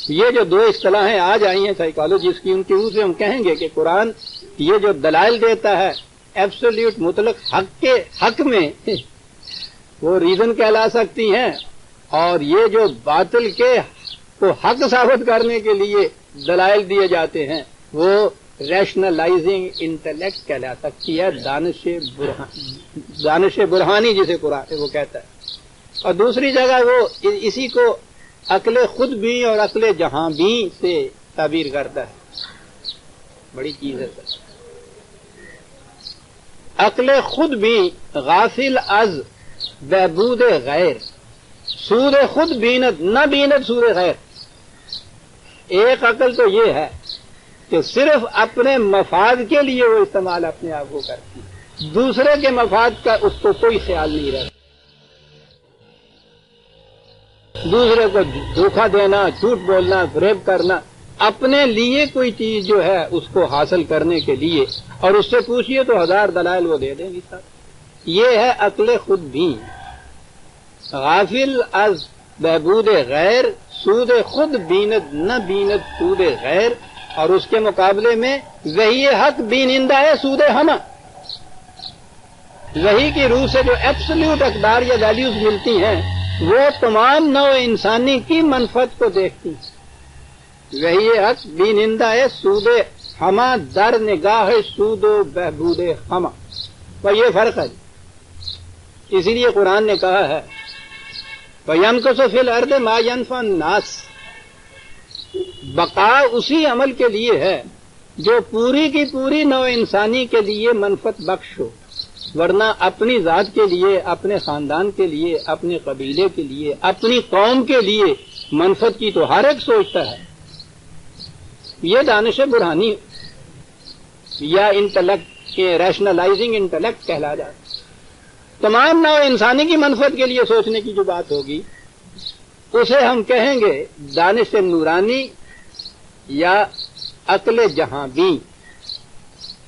یہ جو دو اصطلاحیں آج آئی ہیں سائیکالوجسٹ کی، ان کی روح سے ہم کہیں گے کہ قرآن یہ جو دلائل دیتا ہے ایبسولوٹ مطلق حق کے حق میں، وہ ریزن کہلا سکتی ہیں، اور یہ جو باطل کے کو حق ثابت کرنے کے لیے دلائل دیے جاتے ہیں وہ ریشنلائزنگ انٹلیکٹ کہلا سکتی ہے، دانش برہانی جسے قرآن وہ کہتا ہے. اور دوسری جگہ وہ اسی کو عقل خود بھی اور عقل جہاں بھی سے تعبیر کرتا ہے. بڑی چیز ہے سر. عقل خود بھی غافل از بہبود غیر، سود خود بیند نہ بیند سود غیر. ایک عقل تو یہ ہے کہ صرف اپنے مفاد کے لیے وہ استعمال اپنے آپ کو کرتی ہے، دوسرے کے مفاد کا اس کو کوئی خیال نہیں رہتا. دوسرے کو دھوکہ دینا، جھوٹ بولنا، فریب کرنا، اپنے لیے کوئی چیز جو ہے اس کو حاصل کرنے کے لیے، اور اس سے پوچھئے تو ہزار دلائل وہ دے دیں گی صاحب. یہ ہے عقل خود بھی. غافل از بہبود غیر، سود خود بیند نہ بیند سود غیر، اور اس کے مقابلے میں وحی حق بینندہ ہے سود ہمہ. وحی کی روح سے جو ایبسلیوٹ اقدار یا ویلیوز ملتی ہیں وہ تمام نوع انسانی کی منفعت کو دیکھتی ہیں. وحی حق بینندہ ہے سود ہمہ در نگاہ سود و بہبود ہمہ. اور یہ فرق ہے. اسی لیے قرآن نے کہا ہے وَيَمْكُثُ فِي الْأَرْضِ مَا يَنْفَعُ النَّاسَ. بقا اسی عمل کے لیے ہے جو پوری کی پوری نوع انسانی کے لیے منفعت بخش ہو، ورنہ اپنی ذات کے لیے، اپنے خاندان کے لیے، اپنے قبیلے کے لیے، اپنی قوم کے لیے منفعت کی تو ہر ایک سوچتا ہے. یہ دانش برہانی یا انٹلیکٹ کے ریشنلائزنگ انٹلیکٹ کہلا جاتا ہے. تمام نوع انسانی کی منفعت کے لیے سوچنے کی جو بات ہوگی اسے ہم کہیں گے دانش نورانی یا عقل جہاں بین.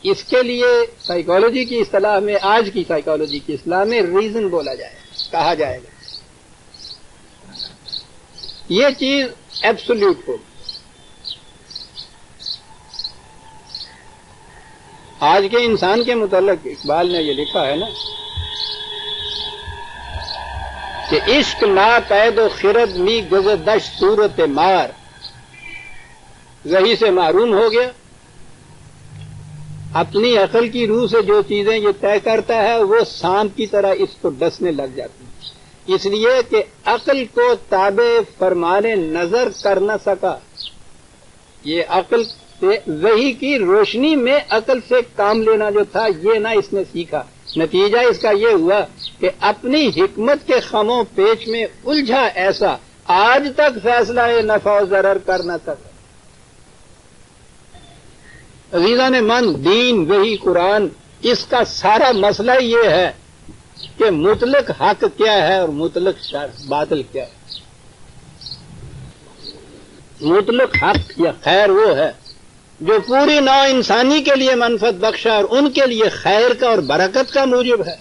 اس کے لیے سائیکالوجی کی اصطلاح میں، آج کی سائیکالوجی کی اصطلاح میں ریزن بولا جائے، کہا جائے گا. یہ چیز ایبسولوٹ ہوگی. آج کے انسان کے متعلق اقبال نے یہ لکھا ہے نا کہ عشق نا قید و خرد می گزردش صورت مار. وہی سے محروم ہو گیا. اپنی عقل کی روح سے جو چیزیں یہ طے کرتا ہے وہ سانپ کی طرح اس کو ڈسنے لگ جاتی ہیں، اس لیے کہ عقل کو تابع فرمانے نظر کر نہ سکا. یہ عقل سے وحی کی روشنی میں عقل سے کام لینا جو تھا یہ نہ اس نے سیکھا. نتیجہ اس کا یہ ہوا کہ اپنی حکمت کے خموں پیچ میں الجھا ایسا آج تک فیصلہ نفع و ضرر کر نہ سکا. عزیزان من، دین وحی قرآن اس کا سارا مسئلہ یہ ہے کہ مطلق حق کیا ہے اور مطلق باطل کیا ہے. مطلق حق یا خیر وہ ہے جو پوری نوع انسانی کے لیے منفعت بخش ہے اور ان کے لیے خیر کا اور برکت کا موجب ہے.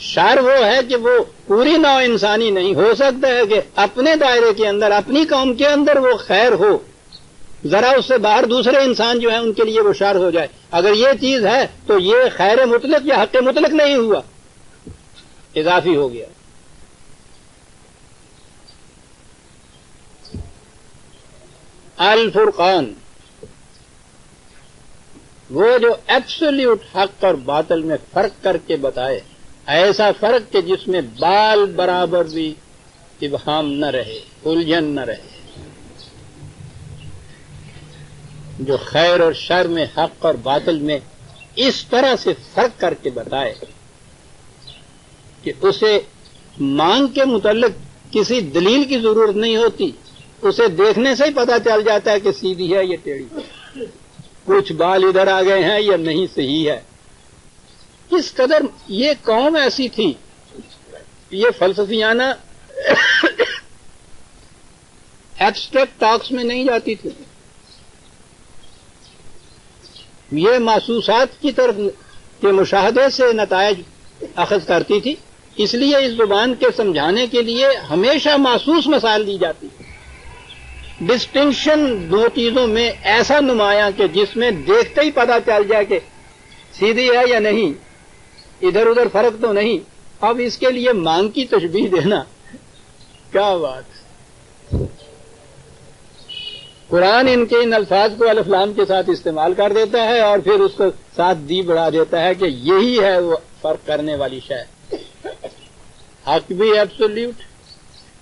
شر وہ ہے کہ وہ پوری نوع انسانی نہیں ہو سکتا ہے کہ اپنے دائرے کے اندر، اپنی قوم کے اندر وہ خیر ہو، ذرا اس سے باہر دوسرے انسان جو ہیں ان کے لیے وہ شر ہو جائے. اگر یہ چیز ہے تو یہ خیر مطلق یا حق مطلق نہیں ہوا، اضافی ہو گیا. الفرقان وہ جو ایبسلیوٹ حق اور باطل میں فرق کر کے بتائے، ایسا فرق کہ جس میں بال برابر بھی ابہام نہ رہے، الجھن نہ رہے، جو خیر اور شر میں، حق اور باطل میں اس طرح سے فرق کر کے بتائے کہ اسے مانگ کے متعلق کسی دلیل کی ضرورت نہیں ہوتی. اسے دیکھنے سے ہی پتہ چل جاتا ہے کہ سیدھی ہے یا ٹیڑھی، کچھ بال ادھر آ گئے ہیں یا نہیں صحیح ہے. کس قدر یہ قوم ایسی تھی، یہ فلسفیانہ ایبسٹریکٹ ٹاکس میں نہیں جاتی تھی، یہ محسوسات کی طرف کے مشاہدے سے نتائج اخذ کرتی تھی. اس لیے اس زبان کے سمجھانے کے لیے ہمیشہ محسوس مسائل دی جاتی. ڈسٹنکشن دو چیزوں میں ایسا نمایاں کہ جس میں دیکھتے ہی پتہ چل جائے کہ سیدھی ہے یا نہیں، ادھر ادھر فرق تو نہیں. اب اس کے لیے مانگ کی تشبیہ دینا کیا بات. قرآن ان کے ان الفاظ کو الف لام کے ساتھ استعمال کر دیتا ہے اور پھر اس کو ساتھ دی بڑھا دیتا ہے کہ یہی ہے وہ فرق کرنے والی شے. حق بھی ایبسولیوٹ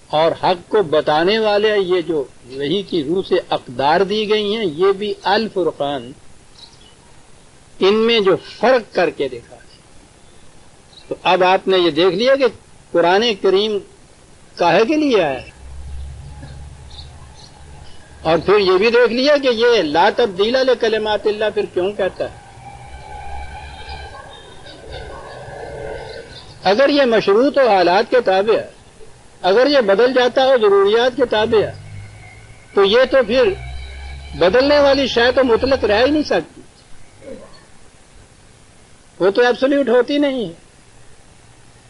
اور حق کو بتانے والے یہ جو وحی کی روح سے اقدار دی گئی ہیں یہ بھی الفرقان، ان میں جو فرق کر کے دیکھا ہے. تو اب آپ نے یہ دیکھ لیا کہ قرآن کریم کاہے کے لیے آیا ہے، اور پھر یہ بھی دیکھ لیا کہ یہ لا تبدیل لکلمات اللہ پھر کیوں کہتا ہے. اگر یہ مشروط و حالات کے تابع ہے، اگر یہ بدل جاتا ہو ضروریات کے تابع ہے، تو یہ تو پھر بدلنے والی شے تو مطلق رہ ہی نہیں سکتی، وہ تو ایبسولیوٹ ہوتی نہیں ہے.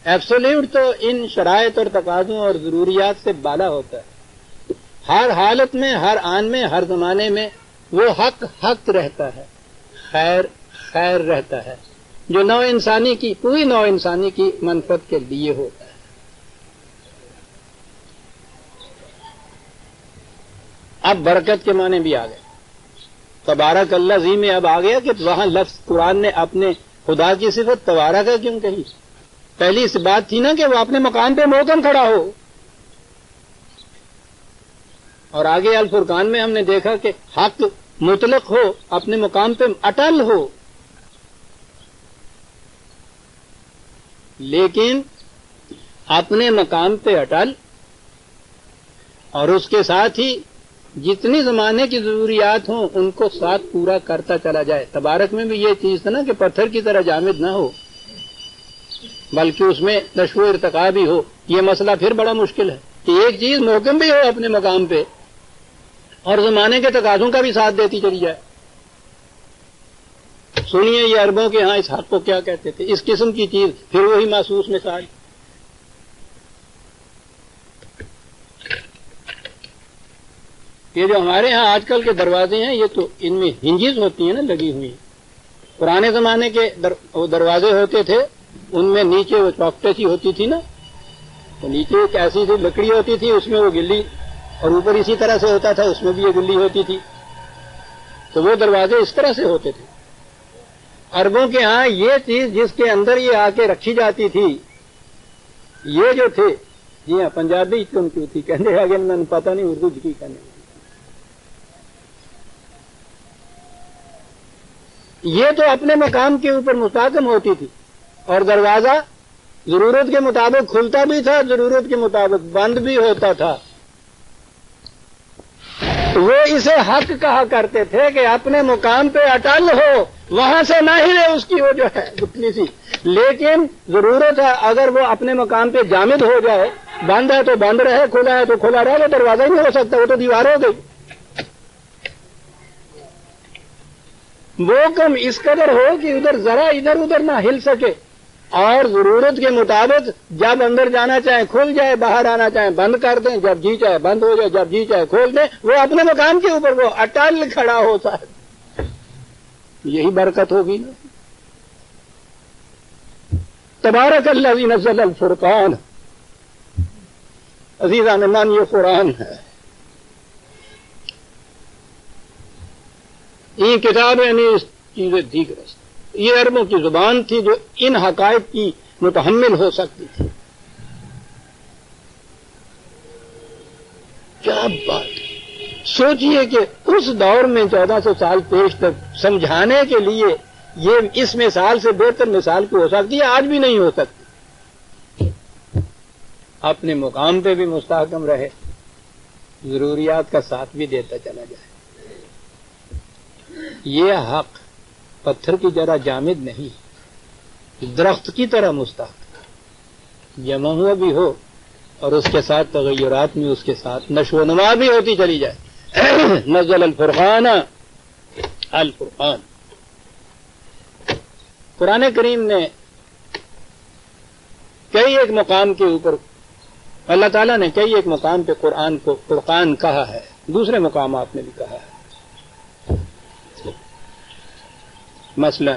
ایبسولوٹ تو ان شرائط اور تقاضوں اور ضروریات سے بالا ہوتا ہے. ہر حالت میں، ہر آن میں، ہر زمانے میں وہ حق حق رہتا ہے، خیر خیر رہتا ہے، جو نوع انسانی کی، پوری نوع انسانی کی منفعت کے لیے ہوتا ہے. اب برکت کے معنی بھی آ گئے. تبارک اللہ زی میں اب آ گیا کہ وہاں لفظ قرآن نے اپنے خدا کی صفت تبارک کا کیوں کہی؟ پہلی اس بات تھی نا کہ وہ اپنے مقام پہ محکم کھڑا ہو. اور آگے الفرقان میں ہم نے دیکھا کہ حق مطلق ہو، اپنے مقام پہ اٹل ہو، لیکن اپنے مقام پہ اٹل اور اس کے ساتھ ہی جتنی زمانے کی ضروریات ہوں ان کو ساتھ پورا کرتا چلا جائے. تبارک میں بھی یہ چیز تھا نا کہ پتھر کی طرح جامد نہ ہو بلکہ اس میں نشو و ارتقا بھی ہو. یہ مسئلہ پھر بڑا مشکل ہے کہ ایک چیز محکم بھی ہو اپنے مقام پہ اور زمانے کے تقاضوں کا بھی ساتھ دیتی چلی جائے. سنیے یہ عربوں کے ہاں اس حق کو کیا کہتے تھے، اس قسم کی چیز. پھر وہی محسوس مثال، یہ جو ہمارے ہاں آج کل کے دروازے ہیں یہ تو ان میں ہنجز ہوتی ہیں نا لگی ہوئی. پرانے زمانے کے دروازے ہوتے تھے ان میں نیچے وہ چوکٹے سی ہوتی تھی نا، تو نیچے ایک ایسی سی لکڑی ہوتی تھی اس میں وہ گلی، اور اوپر اسی طرح سے ہوتا تھا اس میں بھی یہ گلی ہوتی تھی. تو وہ دروازے اس طرح سے ہوتے تھے. عربوں کے ہاں یہ چیز جس کے اندر یہ آ کے رکھی جاتی تھی، یہ جو تھے، جی ہاں پنجابی تم کیوں تھی کہنے آگے میں نے پتہ نہیں اردو کی کہنے. یہ تو اپنے مقام کے اوپر مستحکم ہوتی تھی اور دروازہ ضرورت کے مطابق کھلتا بھی تھا، ضرورت کے مطابق بند بھی ہوتا تھا. وہ اسے حق کہا کرتے تھے کہ اپنے مقام پہ اٹل ہو، وہاں سے نہ ہلے اس کی وہ جو ہے گٹلی سی. لیکن ضرورت ہے اگر وہ اپنے مقام پہ جامد ہو جائے، بند ہے تو بند رہے، کھلا ہے تو کھلا رہے، وہ دروازہ ہی نہیں ہو سکتا، وہ تو دیوار ہو گئی. وہ کم اس قدر ہو کہ ادھر ذرا ادھر ادھر نہ ہل سکے، اور ضرورت کے مطابق جب اندر جانا چاہے کھل جائے، باہر آنا چاہے بند کر دیں، جب جی چاہے بند ہو جائے، جب جی چاہے کھول دیں. وہ اپنے مقام کے اوپر وہ اٹل کھڑا ہوتا ہے. یہی برکت ہوگی نا. تبارک الذی نزل الفرقان. عزیزان من یہ قرآن ہے، یہ کتاب یعنی اس چیزیں دیگر. یہ عربوں کی زبان تھی جو ان حقائق کی متحمل ہو سکتی تھی. کیا بات! سوچئے کہ اس دور میں 1400 سال پیش تک سمجھانے کے لیے یہ اس مثال سے بہتر مثال کی ہو سکتی ہے، آج بھی نہیں ہو سکتی. اپنے مقام پہ بھی مستحکم رہے، ضروریات کا ساتھ بھی دیتا چلا جائے. یہ حق پتھر کی طرح جامد نہیں، درخت کی طرح مستحکم جمع ہوا بھی ہو اور اس کے ساتھ تغیرات میں اس کے ساتھ نشو و نما بھی ہوتی چلی جائے. نزل الفرقان. الفرقان قرآن کریم نے کئی ایک مقام کے اوپر اللہ تعالیٰ نے کئی ایک مقام پہ قرآن کو فرقان کہا ہے، دوسرے مقامات میں بھی کہا ہے. مثلا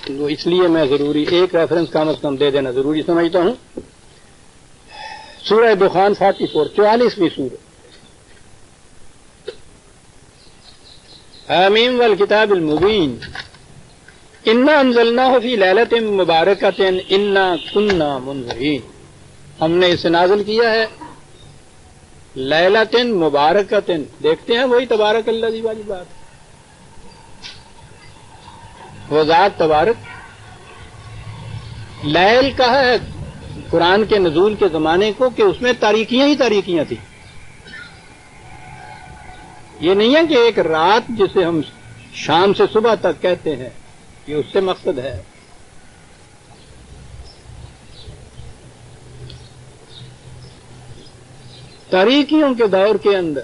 وہ اس لیے میں ضروری ایک ریفرنس کم از کم دے دینا ضروری سمجھتا ہوں. سورہ دخان 44 44ویں سورہ. حامیم والکتاب المبین انا انزلناہ فی لیلۃ مبارکۃ انا کنا منذرین. ہم نے اسے نازل کیا ہے لیلۃ مبارکۃ. دیکھتے ہیں وہی تبارک اللہ والی بات، وہ ذات تبارک. لیل کہا ہے قرآن کے نزول کے زمانے کو کہ اس میں تاریکیاں ہی تاریکیاں تھیں. یہ نہیں ہے کہ ایک رات جسے ہم شام سے صبح تک کہتے ہیں، یہ اس سے مقصد ہے. تاریکیوں کے دور کے اندر،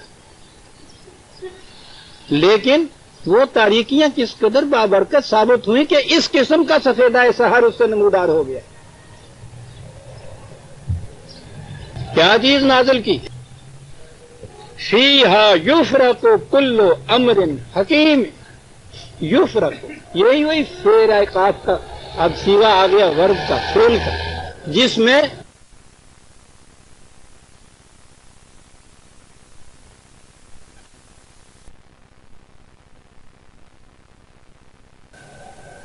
لیکن وہ تاریکیاں کس قدر بابرکت ثابت ہوئی کہ اس قسم کا سفیدہ سحر اس سے نمودار ہو گیا. کیا چیز نازل کی؟ فیہا یفرق کل امر حکیم. یفرق یہی وہی فعل ہے قاف کا، اب سیغہ آ گیا ورب کا، فعل کا، جس میں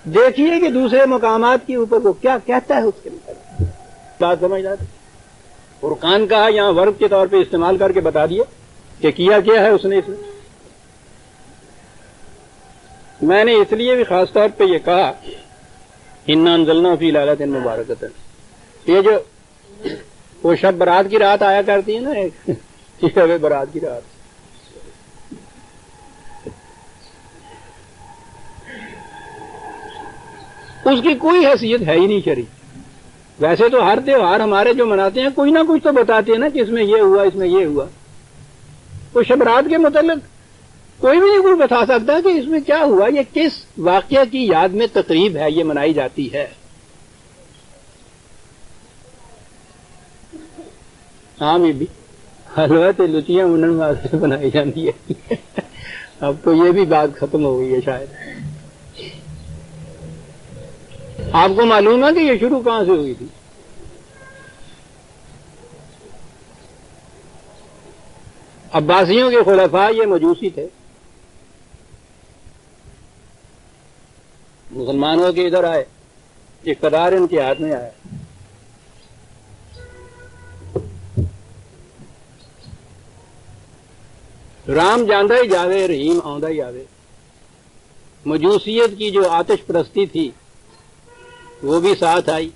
دیکھیے کہ دوسرے مقامات کے اوپر وہ کیا کہتا ہے. اس کے مطابق بات سمجھ آتی. فرقان کہا یہاں ورب کے طور پہ استعمال کر کے بتا دیا کہ کیا ہے اس نے. میں نے اس لیے بھی خاص طور پہ یہ کہا انا انزلنا فی لیلۃ مبارکۃ، یہ جو وہ شب برات کی رات آیا کرتی ہے نا، ایک شب برات کی رات، اس کی کوئی حیثیت ہے ہی نہیں شرعی. ویسے تو ہر تہوار ہمارے جو مناتے ہیں کوئی نہ کچھ تو بتاتے ہیں نا کہ اس میں یہ ہوا، اس میں یہ ہوا. تو شب رات کے متعلق کوئی بھی نہیں کوئی بتا سکتا کہ اس میں کیا ہوا، یہ کس واقعہ کی یاد میں تقریب ہے، یہ منائی جاتی ہے. ہاں بھی حلوہ تے لچیاں انہوں واسطے بنائی جاتی ہے. اب تو یہ بھی بات ختم ہو گئی ہے شاید. آپ کو معلوم ہے کہ یہ شروع کہاں سے ہوئی تھی؟ عباسیوں کے خلفاء یہ مجوسی تھے. مسلمانوں کے ادھر آئے، اقتدار ان کے ہاتھ میں آیا. رام جاندہ ہی جاوے، رحیم آندہ ہی آوے. مجوسیت کی جو آتش پرستی تھی وہ بھی ساتھ آئی،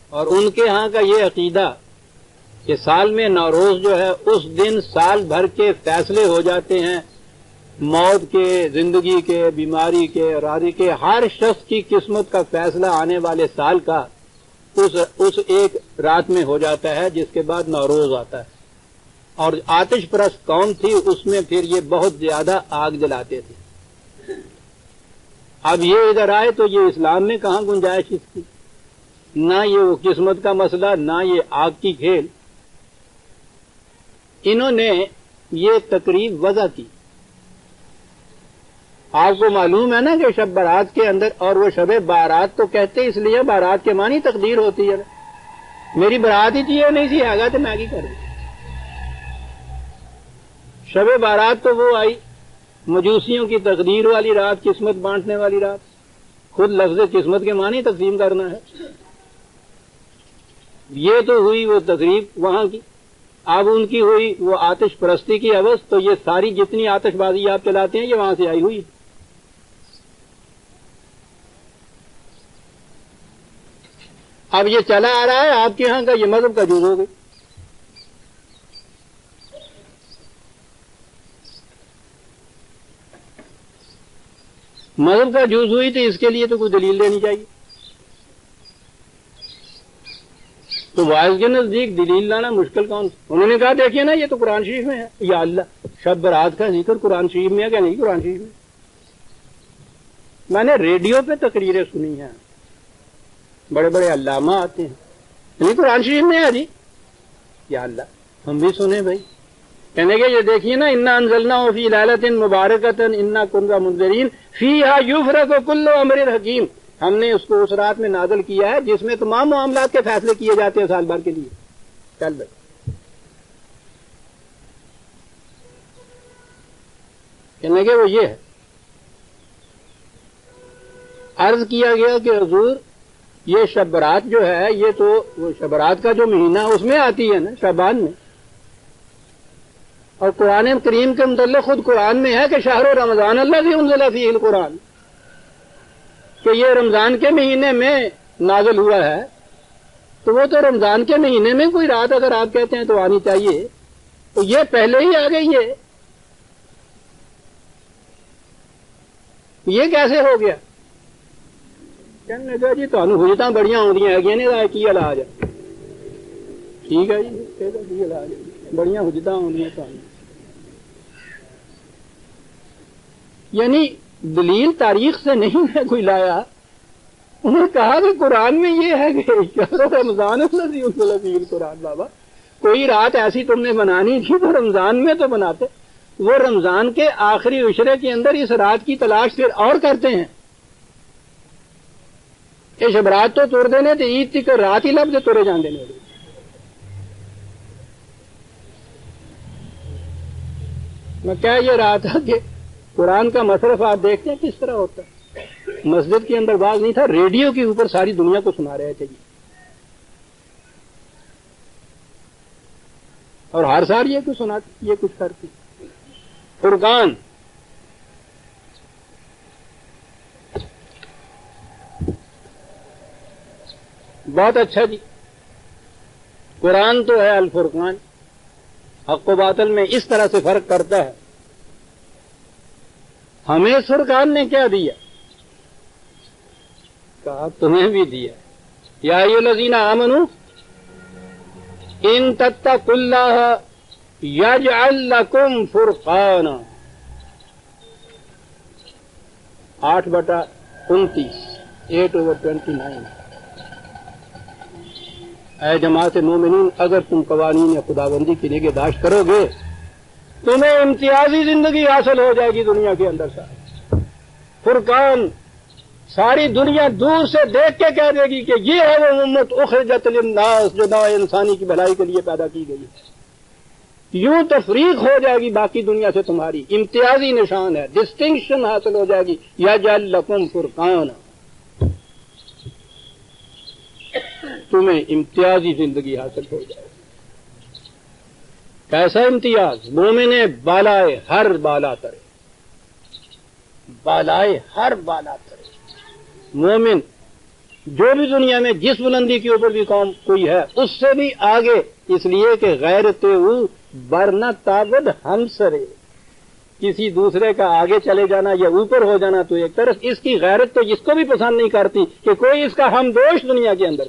اور ان کے ہاں کا یہ عقیدہ کہ سال میں نوروز جو ہے اس دن سال بھر کے فیصلے ہو جاتے ہیں، موت کے، زندگی کے، بیماری کے، راضی کے، ہر شخص کی قسمت کا فیصلہ آنے والے سال کا اس ایک رات میں ہو جاتا ہے، جس کے بعد نوروز آتا ہے. اور آتش پرست قوم تھی، اس میں پھر یہ بہت زیادہ آگ جلاتے تھے. اب یہ ادھر آئے تو یہ اسلام میں کہاں گنجائش اس کی؟ نہ یہ وہ قسمت کا مسئلہ، نہ یہ آگ کی کھیل. انہوں نے یہ تقریب وضع کی. آپ کو معلوم ہے نا کہ شب برات کے اندر، اور وہ شب بارات تو کہتے اس لیے بارات کے معنی تقدیر ہوتی ہے. میری برات ہی چاہیے نہیں سی آگا تو میں کی کروں. شب بارات تو وہ آئی مجوسیوں کی تقدیر والی رات، قسمت بانٹنے والی رات. خود لفظ قسمت کے معنی تقسیم کرنا ہے. یہ تو ہوئی وہ تقریب وہاں کی. اب ان کی ہوئی وہ آتش پرستی کی حوث، تو یہ ساری جتنی آتش بازی آپ چلاتے ہیں یہ وہاں سے آئی ہوئی. اب یہ چلا آ رہا ہے، آپ کے ہاں کا یہ مذہب کا جز ہو گئی. مذہب کا جز ہوئی تو اس کے لیے تو کوئی دلیل دینی چاہیے. تو وائز کے نزدیک دلیل لانا مشکل کون؟ انہوں نے کہا دیکھیے نا یہ تو قرآن شریف میں ہے. یا اللہ، شب برات کا ذکر قرآن شریف میں ہے کہ نہیں قرآن شریف میں؟ میں نے ریڈیو پہ تقریریں سنی ہیں، بڑے بڑے علامہ آتے ہیں، نہیں قرآن شریف میں ہے جی. یا اللہ، ہم بھی سنیں بھائی. کہنے کہ یہ دیکھیے نا انا انزلناہ فی لیلۃ مبارکۃ انا کنا منذرین فیہا یفرق کل امر حکیم. ہم نے اس کو اس رات میں نازل کیا ہے جس میں تمام معاملات کے فیصلے کیے جاتے ہیں سال بھر کے لیے. چل بھائی، کہنے کہ وہ یہ ہے. عرض کیا گیا کہ حضور یہ شب برات جو ہے یہ تو وہ شب برات کا جو مہینہ اس میں آتی ہے نا، شعبان میں. اور قرآن کریم کے متعلق خود قرآن میں ہے کہ شہر رمضان الذی انزل فیہ القرآن، کہ یہ رمضان کے مہینے میں نازل ہوا ہے. تو وہ تو رمضان کے مہینے میں کوئی رات اگر آپ کہتے ہیں تو آنی چاہیے، تو یہ پہلے ہی آ گئی ہے. یہ کیسے ہو گیا؟ کہنے لگا جی تمہیں حجتاں بڑیاں ہوندی ہیں کی علاج ہے. ٹھیک ہے جی، کی علاج ہے، بڑیاں حجتاں ہوندی ہیں تمہیں. یعنی دلیل تاریخ سے نہیں ہے کوئی لایا، انہوں نے کہا کہ قرآن میں یہ ہے کہ رمضان قرآن بابا کوئی رات ایسی تم نے بنانی تھی تو رمضان میں تو بناتے. وہ رمضان کے آخری عشرے کے اندر اس رات کی تلاش پھر اور کرتے ہیں. یہ شب رات تو تر دینے تو عید تک رات ہی لب سے ترے جان دینے. میں کیا یہ رہا تھا کہ قرآن کا مصرف آپ دیکھتے ہیں کس طرح ہوتا ہے. مسجد کے اندر باز نہیں تھا, ریڈیو کے اوپر ساری دنیا کو سنا رہے تھے جی. اور ہر سال یہ کچھ سناتی, یہ کچھ کرتی. فرقان بہت اچھا جی. قرآن تو ہے الفرقان, حق و باطل میں اس طرح سے فرق کرتا ہے. ہمیں فرقان نے کیا دیا؟ کہا تمہیں بھی دیا. یا ایھا الذین آمنوا ان تتقوا اللہ یجعل لکم فرقانا. 8/29 8/29. اے جماعت مومنین, اگر تم قوانین یا خدابندی کی نگہداشت کرو گے تمہیں امتیازی زندگی حاصل ہو جائے گی دنیا کے اندر. فرقان ساری دنیا دور سے دیکھ کے کہہ دے گی کہ یہ ہے وہ امت اخرجت للناس جو نوع انسانی کی بھلائی کے لیے پیدا کی گئی. یوں تفریق ہو جائے گی باقی دنیا سے, تمہاری امتیازی نشان ہے, ڈسٹنکشن حاصل ہو جائے گی. یجعل لکم فرقانا, تمہیں امتیازی زندگی حاصل ہو جائے گی. کیسا امتیاز؟ مومن بالائے ہر بالا ترے, بالائے ہر بالا ترے. مومن جو بھی دنیا میں جس بلندی کے اوپر بھی قوم کوئی ہے اس سے بھی آگے, اس لیے کہ غیرت او برنہ تابد ہم سرے. کسی دوسرے کا آگے چلے جانا یا اوپر ہو جانا تو ایک طرف, اس کی غیرت تو جس کو بھی پسند نہیں کرتی کہ کوئی اس کا ہمدوش دنیا کے اندر.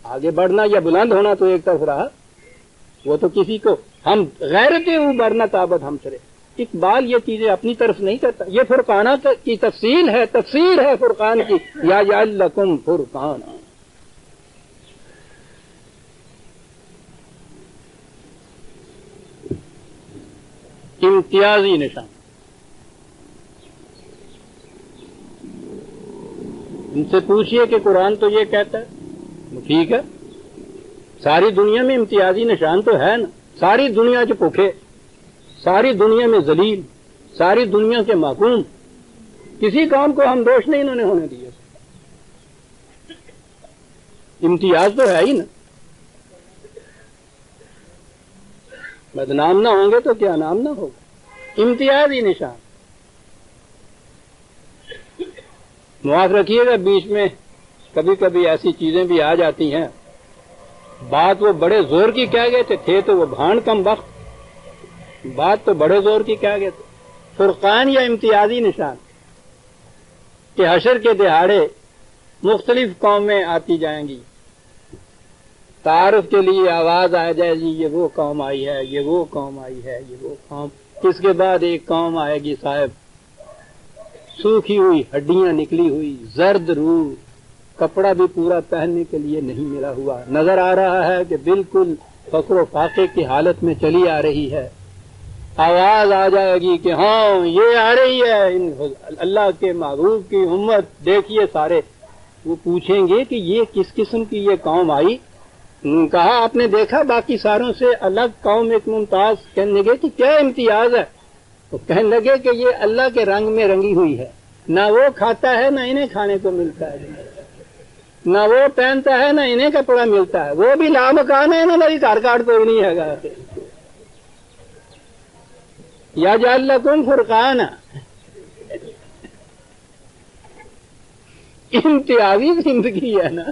آگے بڑھنا یا بلند ہونا تو ایک طرف رہا, وہ تو کسی کو ہم غیرت او برنہ تابد ہم سرے. اقبال یہ چیزیں اپنی طرف نہیں کرتا, یہ فرقانہ کی تفصیل ہے, تفسیر ہے فرقان کی. یجعل لکم فرقانا. امتیازی نشان. ان سے پوچھئے کہ قرآن تو یہ کہتا ہے, ٹھیک ہے ساری دنیا میں امتیازی نشان تو ہے نا. ساری دنیا کے بھوکے, ساری دنیا میں ذلیل, ساری دنیا کے محکوم, کسی قوم کو ہم دوش نہیں انہوں نے ہونے دیا. امتیاز تو ہے ہی نا. بدنام نہ ہوں گے تو کیا نام نہ ہوگا. امتیاز ہی نشان. معاف رکھیے گا, بیچ میں کبھی کبھی ایسی چیزیں بھی آ جاتی ہیں. بات وہ بڑے زور کی کہہ گئے تھے تو وہ بھانڈ کم وقت. بات تو بڑے زور کی کہہ گئے تھے. فرقان یا امتیازی نشان کہ حشر کے دہاڑے مختلف قومیں آتی جائیں گی, تعارف کے لیے آواز آ جائے گی, یہ وہ قوم آئی ہے, یہ وہ قوم آئی ہے, یہ وہ قوم. اس کے بعد ایک قوم آئے گی صاحب, سوکھی ہوئی, ہڈیاں نکلی ہوئی, زرد روح, کپڑا بھی پورا پہننے کے لیے نہیں ملا ہوا, نظر آ رہا ہے کہ بالکل فقر و فاقے کی حالت میں چلی آ رہی ہے. آواز آ جائے گی کہ ہاں یہ آ رہی ہے اللہ کے محبوب کی امت, دیکھیے سارے. وہ پوچھیں گے کہ یہ کس قسم کی یہ قوم آئی. کہا آپ نے دیکھا باقی ساروں سے الگ قوم ایک ممتاز. کہنے لگے کہ کیا امتیاز ہے؟ تو کہنے لگے کہ یہ اللہ کے رنگ میں رنگی ہوئی ہے, نہ وہ کھاتا ہے نہ انہیں کھانے کو ملتا ہے, نہ وہ پہنتا ہے نہ انہیں کپڑا ملتا ہے, وہ بھی لامکان ہے, نہ میری گھر کاٹ کوئی نہیں ہے گا. یجعل لکم فرقانا, امتیازی زندگی ہے نا.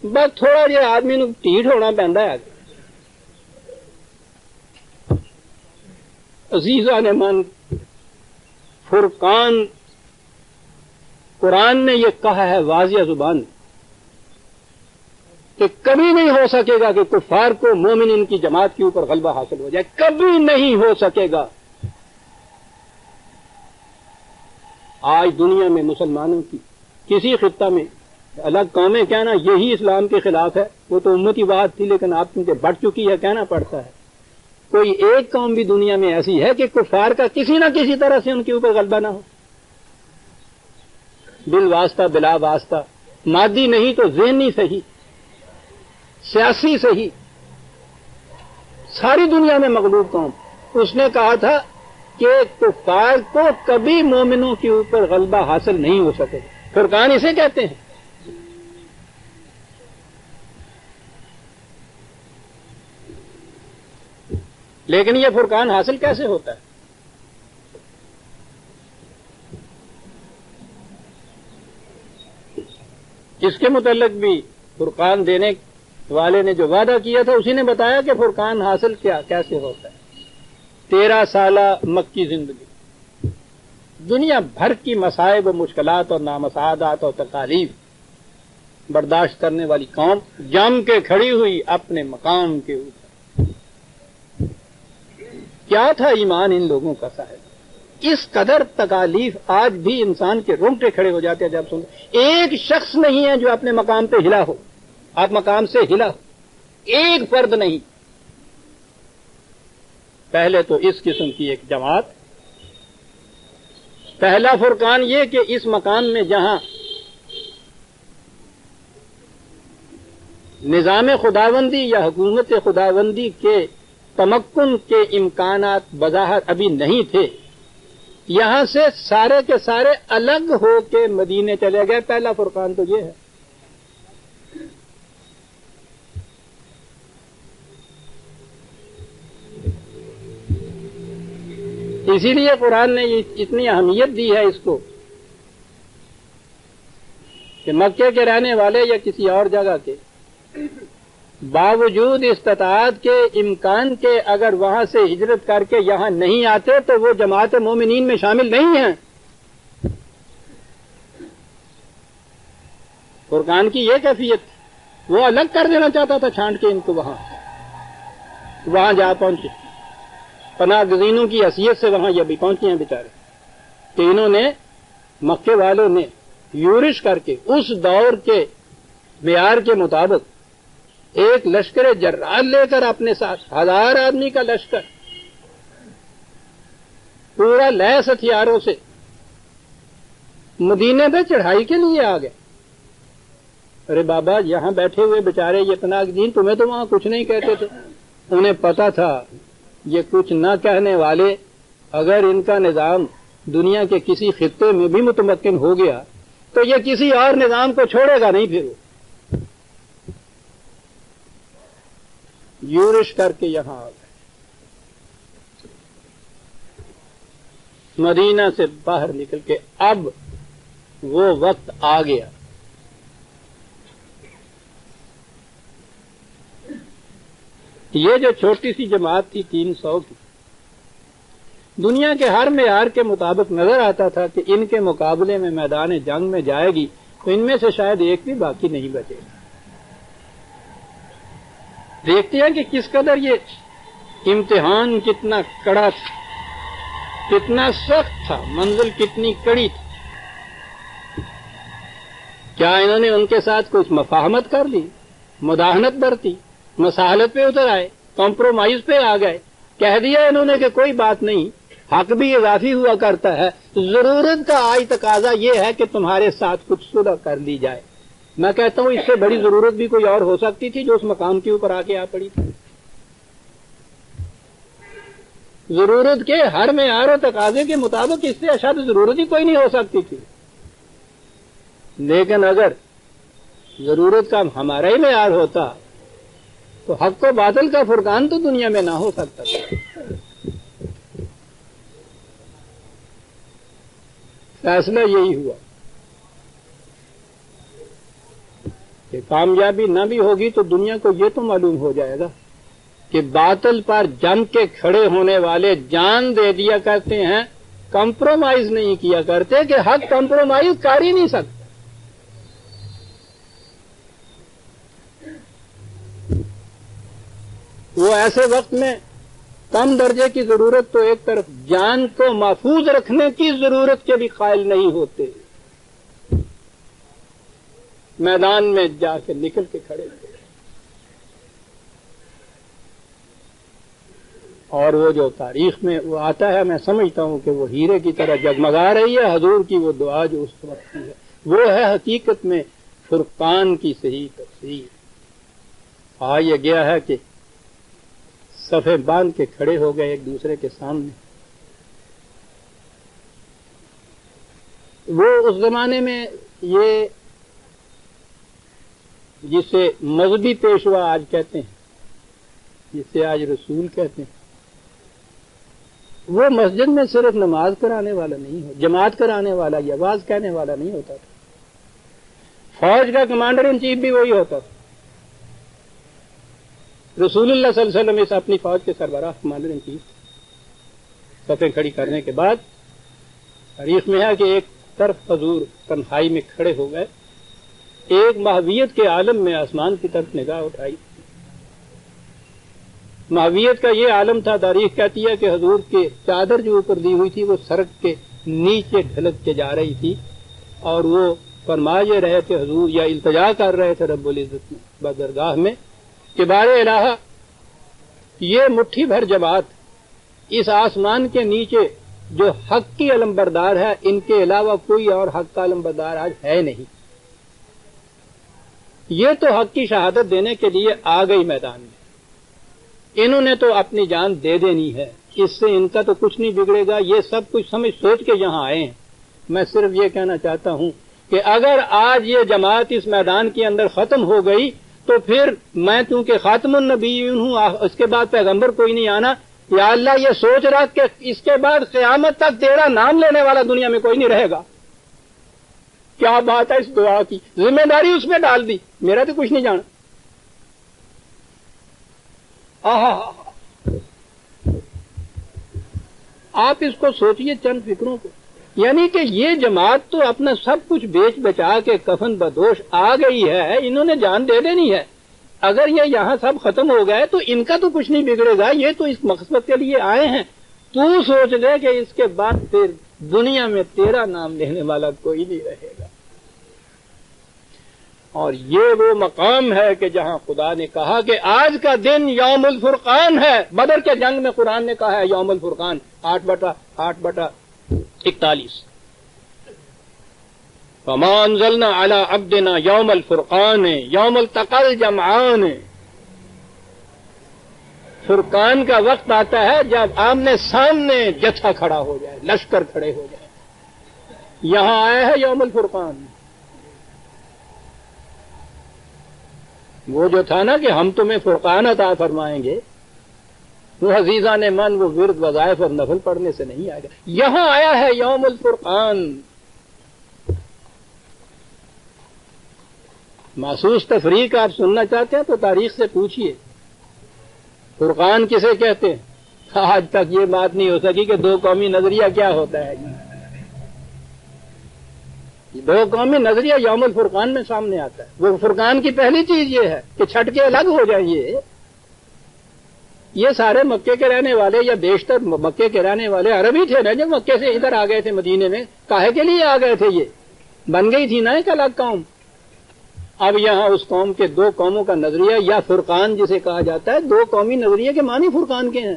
بس تھوڑا جہا آدمی نو ٹھیٹ ہونا پہنتا ہے. عزیزان من, فرقان قرآن نے یہ کہا ہے واضح زبان کہ کبھی نہیں ہو سکے گا کہ کفار کو مومنین کی جماعت کے اوپر غلبہ حاصل ہو جائے, کبھی نہیں ہو سکے گا. آج دنیا میں مسلمانوں کی کسی خطہ میں الگ قومیں کہنا یہی اسلام کے خلاف ہے، وہ تو امتی بات تھی، لیکن آپ کیونکہ بڑھ چکی ہے کہنا پڑتا ہے۔ کوئی ایک قوم بھی دنیا میں ایسی ہے کہ کفار کا کسی نہ کسی طرح سے ان کے اوپر غلبہ نہ ہو، بال واسطہ بلا واسطہ، مادی نہیں تو ذہنی صحیح، سیاسی صحیح، ساری دنیا میں مغلوب قوم۔ اس نے کہا تھا کہ کفار کو کبھی مومنوں کے اوپر غلبہ حاصل نہیں ہو سکے، فرقان اسے کہتے ہیں۔ لیکن یہ فرقان حاصل کیسے ہوتا ہے؟ اس کے متعلق بھی فرقان دینے والے نے جو وعدہ کیا تھا اسی نے بتایا کہ فرقان حاصل کیسے ہوتا ہے۔ 13 سالہ مکی زندگی، دنیا بھر کی مصائب و مشکلات اور نامساعدات اور تکالیف برداشت کرنے والی قوم جم کے کھڑی ہوئی اپنے مقام کے اوپر۔ کیا تھا ایمان ان لوگوں کا صاحب؟ اس قدر تکالیف آج بھی انسان کے رونگٹے کھڑے ہو جاتے ہیں جب سن۔ ایک شخص نہیں ہے جو اپنے مقام پہ ہلا ہو، آپ مقام سے ہلا ہو، ایک فرد نہیں۔ پہلے تو اس قسم کی ایک جماعت، پہلا فرقان یہ کہ اس مقام میں جہاں نظام خداوندی یا حکومت خداوندی کے تمکن کے امکانات بظاہر ابھی نہیں تھے، یہاں سے سارے کے سارے الگ ہو کے مدینے چلے گئے۔ پہلا فرقان تو یہ ہے۔ اسی لیے قرآن نے اتنی اہمیت دی ہے اس کو کہ مکے کے رہنے والے یا کسی اور جگہ کے باوجود استطاعت کے امکان کے اگر وہاں سے ہجرت کر کے یہاں نہیں آتے تو وہ جماعت مومنین میں شامل نہیں ہیں۔ فرقان کی یہ کیفیت، وہ الگ کر دینا چاہتا تھا چھانٹ کے ان کو، وہاں جا پہنچے، پناہ گزینوں کی حیثیت سے وہاں یہ بھی پہنچے ہیں بیچارے، کہ انہوں نے مکے والوں نے یورش کر کے اس دور کے معیار کے مطابق ایک لشکر جرار لے کر اپنے ساتھ 1000 آدمی کا لشکر پورا لیس ہتھیاروں سے مدینے پہ چڑھائی کے لیے آ گئے۔ ارے بابا یہاں بیٹھے ہوئے بیچارے یہ پناہ گزین تمہیں تو وہاں کچھ نہیں کہتے تھے، انہیں پتا تھا یہ کچھ نہ کہنے والے اگر ان کا نظام دنیا کے کسی خطے میں بھی متمکن ہو گیا تو یہ کسی اور نظام کو چھوڑے گا نہیں، پھر وہ یورش کر کے یہاں آ گئے، مدینہ سے باہر نکل کے۔ اب وہ وقت آ گیا یہ جو چھوٹی سی جماعت تھی 300 کی، دنیا کے ہر معیار کے مطابق نظر آتا تھا کہ ان کے مقابلے میں میدان جنگ میں جائے گی تو ان میں سے شاید ایک بھی باقی نہیں بچے گا۔ دیکھتے ہیں کہ کس قدر یہ امتحان کتنا کڑا تھا، کتنا سخت تھا، منزل کتنی کڑی تھی۔ کیا انہوں نے ان کے ساتھ کچھ مفاہمت کر لی، مداہنت برتی، مساہلت پہ اتر آئے، کمپرومائز پہ آ گئے، کہہ دیا انہوں نے کہ کوئی بات نہیں، حق بھی اضافی ہوا کرتا ہے، ضرورت کا آج تقاضا یہ ہے کہ تمہارے ساتھ کچھ صلح کر لی جائے۔ میں کہتا ہوں اس سے بڑی ضرورت بھی کوئی اور ہو سکتی تھی جو اس مقام کے اوپر آ کے آ پڑی تھی۔ ضرورت کے ہر معیار و تقاضے کے مطابق اس سے اشد ضرورت ہی کوئی نہیں ہو سکتی تھی، لیکن اگر ضرورت کا ہمارا ہی معیار ہوتا تو حق و باطل کا فرقان تو دنیا میں نہ ہو سکتا تھا۔ فیصلہ یہی ہوا کہ کامیابی نہ بھی ہوگی تو دنیا کو یہ تو معلوم ہو جائے گا کہ باطل پر جم کے کھڑے ہونے والے جان دے دیا کرتے ہیں، کمپرومائز نہیں کیا کرتے، کہ حق کمپرومائز کر ہی نہیں سکتا۔ وہ ایسے وقت میں کم درجے کی ضرورت تو ایک طرف، جان کو محفوظ رکھنے کی ضرورت کے بھی قائل نہیں ہوتے، میدان میں جا کے نکل کے کھڑے ہوتے. اور وہ جو تاریخ میں وہ آتا ہے، میں سمجھتا ہوں کہ وہ ہیرے کی طرح جگمگا رہی ہے حضور کی وہ دعا جو اس وقت کی ہے. وہ ہے حقیقت میں فرقان کی صحیح تفسیر. یہ گیا ہے کہ صفیں باندھ کے کھڑے ہو گئے ایک دوسرے کے سامنے. وہ اس زمانے میں یہ جسے مذہبی پیشوا آج کہتے ہیں، جسے آج رسول کہتے ہیں، وہ مسجد میں صرف نماز کرانے والا نہیں ہو، جماعت کرانے والا یا آواز کہنے والا نہیں ہوتا تھا. فوج کا کمانڈر ان چیف بھی وہی ہوتا تھا. رسول اللہ صلی اللہ علیہ وسلم اس اپنی فوج کے سربراہ کمانڈر ان چیف. صفیں کھڑی کرنے کے بعد تاریخ میں ہے کہ ایک طرف حضور تنہائی میں کھڑے ہو گئے، ایک ماہویت کے عالم میں آسمان کی طرف نگاہ اٹھائی. ماہویت کا یہ عالم تھا، تاریخ کہتی ہے کہ حضور کے چادر جو اوپر دی ہوئی تھی وہ سڑک کے نیچے ڈھلک کے جا رہی تھی، اور وہ فرما یہ رہے تھے حضور، یا التجا کر رہے تھے رب العزت میں بدرگاہ میں کہ بار الہ یہ مٹھی بھر جماعت اس آسمان کے نیچے جو حق کی علمبردار ہے، ان کے علاوہ کوئی اور حق کا علمبردار آج ہے نہیں. یہ تو حق کی شہادت دینے کے لیے آ گئی میدان میں، انہوں نے تو اپنی جان دے دینی ہے، اس سے ان کا تو کچھ نہیں بگڑے گا. یہ سب کچھ سمجھ سوچ کے یہاں آئے ہیں. میں صرف یہ کہنا چاہتا ہوں کہ اگر آج یہ جماعت اس میدان کے اندر ختم ہو گئی تو پھر میں چونکہ خاتم النبی ہوں، اس کے بعد پیغمبر کوئی نہیں آنا. یا اللہ یہ سوچ رہا کہ اس کے بعد قیامت تک تیرا نام لینے والا دنیا میں کوئی نہیں رہے گا. کیا بات ہے اس دعا کی، ذمہ داری اس میں ڈال دی، میرا تو کچھ نہیں جانا. آپ اس کو سوچئے چند فکروں کو، یعنی کہ یہ جماعت تو اپنا سب کچھ بیچ بچا کے کفن بدوش آ گئی ہے، انہوں نے جان دے دینی ہے. اگر یہ یہاں سب ختم ہو گئے تو ان کا تو کچھ نہیں بگڑے گا، یہ تو اس مقصد کے لیے آئے ہیں. تو سوچ لے کہ اس کے بعد پھر دنیا میں تیرا نام لینے والا کوئی نہیں رہے گا. اور یہ وہ مقام ہے کہ جہاں خدا نے کہا کہ آج کا دن یوم الفرقان ہے. بدر کے جنگ میں قرآن نے کہا ہے یوم الفرقان 8/8/41. وما انزلنا على عبدنا یوم الفرقان یوم التقى الجمعان. فرقان کا وقت آتا ہے جب آمنے سامنے جتھا کھڑا ہو جائے، لشکر کھڑے ہو جائے. یہاں آیا ہے یوم الفرقان. وہ جو تھا نا کہ ہم تمہیں فرقان عطا فرمائیں گے، وہ عزیزان من وہ ورد وظائف اور نفل پڑھنے سے نہیں آئے گا. یہاں آیا ہے یوم الفرقان. محسوس تفریق آپ سننا چاہتے ہیں تو تاریخ سے پوچھئے فرقان کسے کہتے ہیں. آج تک یہ بات نہیں ہو سکی کہ دو قومی نظریہ کیا ہوتا ہے. دو قومی نظریہ یوم الفرقان میں سامنے آتا ہے. وہ فرقان کی پہلی چیز یہ ہے کہ چھٹ کے الگ ہو جائیے. یہ سارے مکے کے رہنے والے یا بیشتر مکے کے رہنے والے عرب ہی تھے نا، جو مکے سے ادھر آ گئے تھے مدینے میں. کاہے کے لیے آ گئے تھے؟ یہ بن گئی تھی نا ایک الگ قوم. اب یہاں اس قوم کے دو قوموں کا نظریہ یا فرقان جسے کہا جاتا ہے، دو قومی نظریے کے معنی فرقان کے ہیں.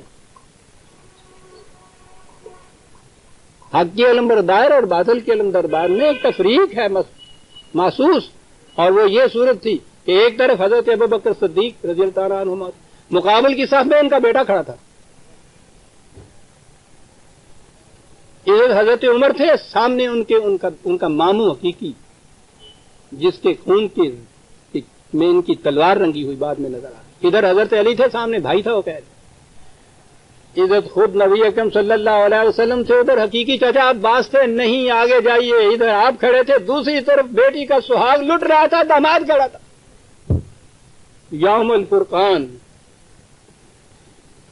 حق کی علمبردار اور باطل کی علمبردار میں ایک تفریق ہے محسوس. اور وہ یہ صورت تھی کہ ایک طرف حضرت ابوبکر صدیق رضی اللہ تعالیٰ عنہ، مقابل کی صف میں ان کا بیٹا کھڑا تھا. ادھر حضرت عمر تھے، سامنے ان کا ماموں حقیقی جس کے خون میں ان کی تلوار رنگی ہوئی بعد میں نظر آ. ادھر حضرت علی تھے، سامنے بھائی تھا وہ قید. ادھر خود نبی اکرم صلی اللہ علیہ وسلم تھے، ادھر حقیقی چچا عباس تھے، نہیں آگے جائیے. ادھر آپ کھڑے تھے، دوسری طرف بیٹی کا سہاگ لٹ رہا تھا، داماد کھڑا تھا. یوم الفرقان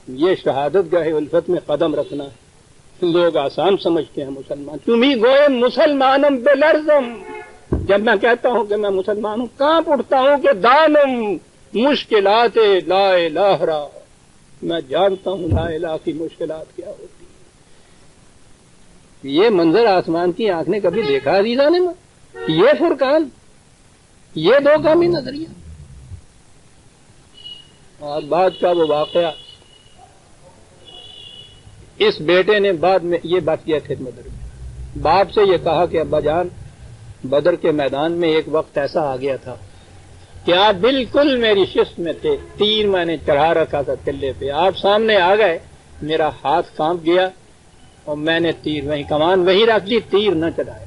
یہ شہادت گاہ الفت میں قدم رکھنا ہے. لوگ آسان سمجھتے ہیں مسلمان. تمہیں گوئے مسلمانم بے لرزم. جب میں کہتا ہوں کہ میں مسلمان ہوں، کانپ اٹھتا ہوں کہ دانم مشکلات لا الہ را. میں جانتا ہوں لا الہ کی مشکلات کیا ہوتی ہیں۔ یہ منظر آسمان کی آنکھ نے کبھی دیکھا عزیزہ نے؟ یہ فرقان، یہ دو کامی نظریہ۔ اور بعد کا وہ واقعہ، اس بیٹے نے بعد میں یہ بات کیا خدمت میں، باپ سے یہ کہا کہ ابا جان، بدر کے میدان میں ایک وقت ایسا آ گیا تھا کہ آپ بالکل میری شست میں تھے، تیر میں نے چڑھا رکھا تھا تلے پہ، آپ سامنے آ گئے، میرا ہاتھ کانپ گیا اور میں نے تیر وہیں کمان وہیں رکھ دی، تیر نہ چڑھایا۔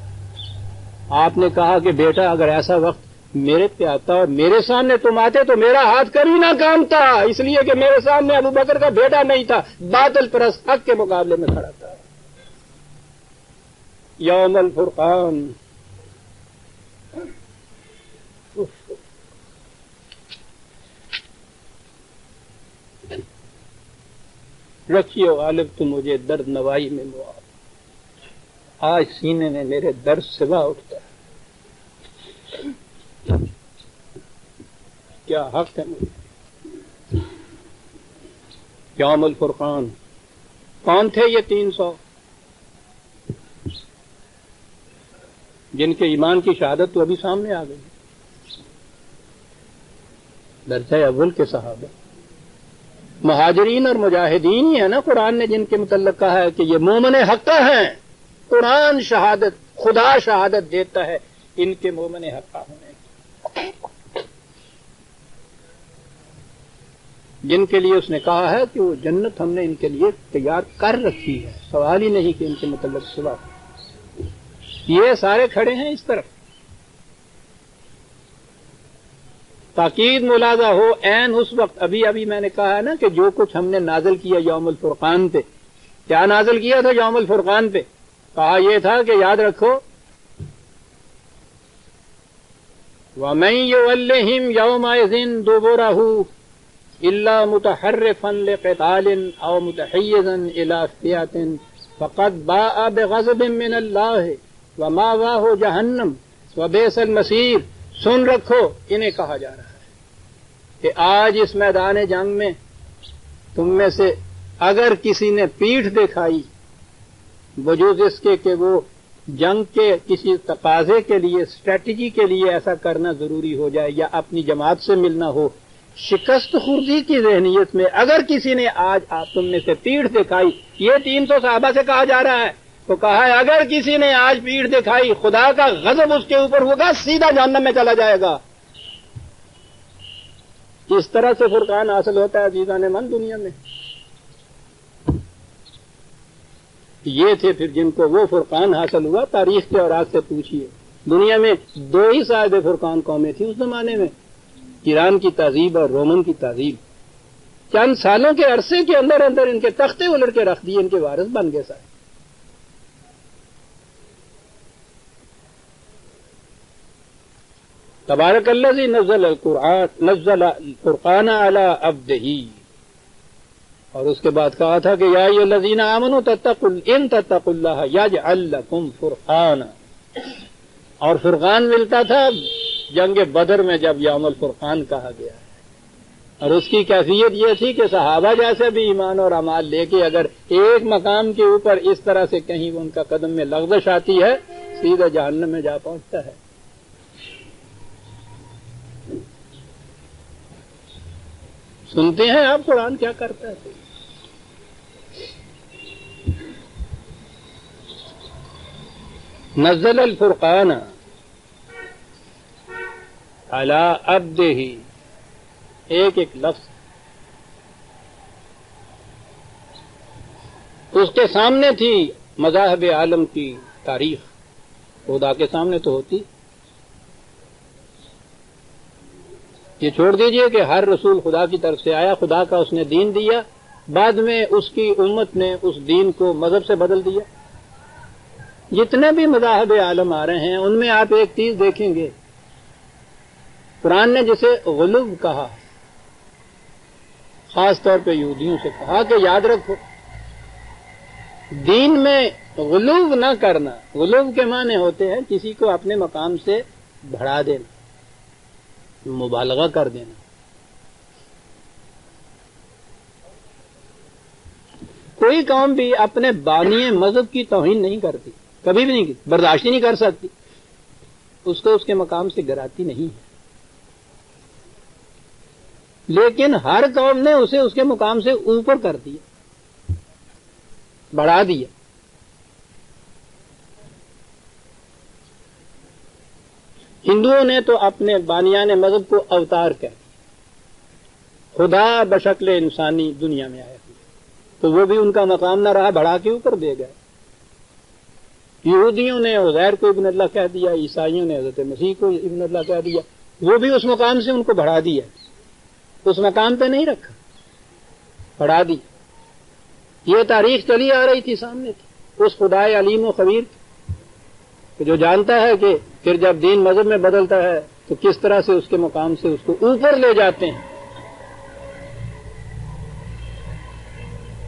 آپ نے کہا کہ بیٹا اگر ایسا وقت میرے پہ آتا اور میرے سامنے تم آتے تو میرا ہاتھ کبھی نہ کانپتا، اس لیے کہ میرے سامنے ابو بکر کا بیٹا نہیں تھا، باطل پرست حق کے مقابلے میں کھڑا تھا۔ یوم الفرقان، رکھیو غالب تو مجھے درد نوائی میں مواب، آج سینے میں میرے درد سوا اٹھتا ہے، کیا حق ہے مجھے۔ یوم الفرقان، کون تھے یہ 300 جن کے ایمان کی شہادت تو ابھی سامنے آ گئی؟ درجہ اول کے صحابہ، مہاجرین اور مجاہدین ہی ہے نا قرآن نے جن کے متعلق کہا ہے کہ یہ مومن حقہ ہیں۔ قرآن شہادت، خدا شہادت دیتا ہے ان کے مومن حقہ ہونے کی، جن کے لیے اس نے کہا ہے کہ وہ جنت ہم نے ان کے لیے تیار کر رکھی ہے، سوال ہی نہیں کہ ان کے متعلق سوا۔ یہ سارے کھڑے ہیں اس طرف، تاکید ملاحظہ ہو عین اس وقت، ابھی میں نے کہا ہے نا کہ جو کچھ ہم نے نازل کیا یوم الفرقان پہ، کیا نازل کیا تھا یوم الفرقان پہ؟ کہا یہ تھا کہ یاد رکھو وَمَن يُوَلِّهِمْ يَوْمَئِذٍ دُبُرَهُ إِلَّا مُتَحَرِّفًا لِقِتَالٍ أَوْ مُتَحَيِّزًا إِلَىٰ فِئَةٍ فَقَدْ بَاءَ بِغَضَبٍ مِّنَ اللَّهِ وَمَأْوَاهُ جَهَنَّمُ وَبِئْسَ الْمَصِيرُ۔ سن رکھو، انہیں کہا جا رہا ہے کہ آج اس میدان جنگ میں تم میں سے اگر کسی نے پیٹھ دکھائی وجود اس کے کہ وہ جنگ کے کسی تقاضے کے لیے، اسٹریٹجی کے لیے ایسا کرنا ضروری ہو جائے یا اپنی جماعت سے ملنا ہو، شکست خوردی کی ذہنیت میں اگر کسی نے آج آپ تم میں سے پیٹھ دکھائی، یہ 300 صحابہ سے کہا جا رہا ہے، تو کہا ہے اگر کسی نے آج پیٹھ دکھائی خدا کا غضب اس کے اوپر ہوگا، سیدھا جہنم میں چلا جائے گا۔ اس طرح سے فرقان حاصل ہوتا ہے عزیزان من دنیا میں۔ یہ تھے پھر جن کو وہ فرقان حاصل ہوا، تاریخ کے اوراق سے پوچھیے، دنیا میں 2 ہی صاحب فرقان قومیں تھیں اس زمانے میں، ایران کی تہذیب اور رومن کی تہذیب۔ چند سالوں کے عرصے کے اندر ان کے تختے الٹ کے رکھ دیے، ان کے وارث بن گئے سارے۔ تبارک الذی نزل الفرقان علی عبدہ، اور اس کے بعد کہا تھا کہ یا ایھا الذین آمنوا اتقوا اللہ یجعل لکم فرقانا، اور فرقان ملتا تھا جنگ بدر میں جب یوم الفرقان کہا گیا ہے، اور اس کی کیفیت یہ تھی کہ صحابہ جیسے بھی ایمان اور اعمال لے کے اگر ایک مقام کے اوپر اس طرح سے کہیں ان کا قدم میں لغزش آتی ہے، سیدھا جہنم میں جا پہنچتا ہے۔ سنتے ہیں آپ قرآن کیا کرتا ہے؟ نزل الفرقان علی عبدہ، ایک لفظ اس کے سامنے تھی مذاہب عالم کی تاریخ، خدا کے سامنے تو ہوتی۔ یہ چھوڑ دیجئے کہ ہر رسول خدا کی طرف سے آیا، خدا کا اس نے دین دیا، بعد میں اس کی امت نے اس دین کو مذہب سے بدل دیا۔ جتنے بھی مذاہب عالم آ رہے ہیں ان میں آپ ایک چیز دیکھیں گے، قرآن نے جسے غلو کہا، خاص طور پہ یہودیوں سے کہا کہ یاد رکھو دین میں غلو نہ کرنا۔ غلو کے معنی ہوتے ہیں کسی کو اپنے مقام سے بڑھا دینا، مبالغہ کر دینا۔ کوئی قوم بھی اپنے بانی مذہب کی توہین نہیں کرتی، کبھی بھی نہیں کی، برداشت ہی نہیں کر سکتی، اس کو اس کے مقام سے گراتی نہیں ہے، لیکن ہر قوم نے اسے اس کے مقام سے اوپر کر دیا، بڑھا دیا۔ ہندوؤں نے تو اپنے بانیان مذہب کو اوتار کہہ دیا، خدا بشکل انسانی دنیا میں آیا، تو وہ بھی ان کا مقام نہ رہا، بڑھا کے اوپر دے گئے۔ یہودیوں نے عزیر کو ابن اللہ کہہ دیا، عیسائیوں نے حضرت مسیح کو ابن اللہ کہہ دیا، وہ بھی اس مقام سے ان کو بڑھا دیا، اس مقام پہ نہیں رکھا، بڑھا دیا۔ یہ تاریخ چلی آ رہی تھی سامنے تھی اس خدائے علیم و خبیر کہ جو جانتا ہے کہ پھر جب دین مذہب میں بدلتا ہے تو کس طرح سے اس کے مقام سے اس کو اوپر لے جاتے ہیں۔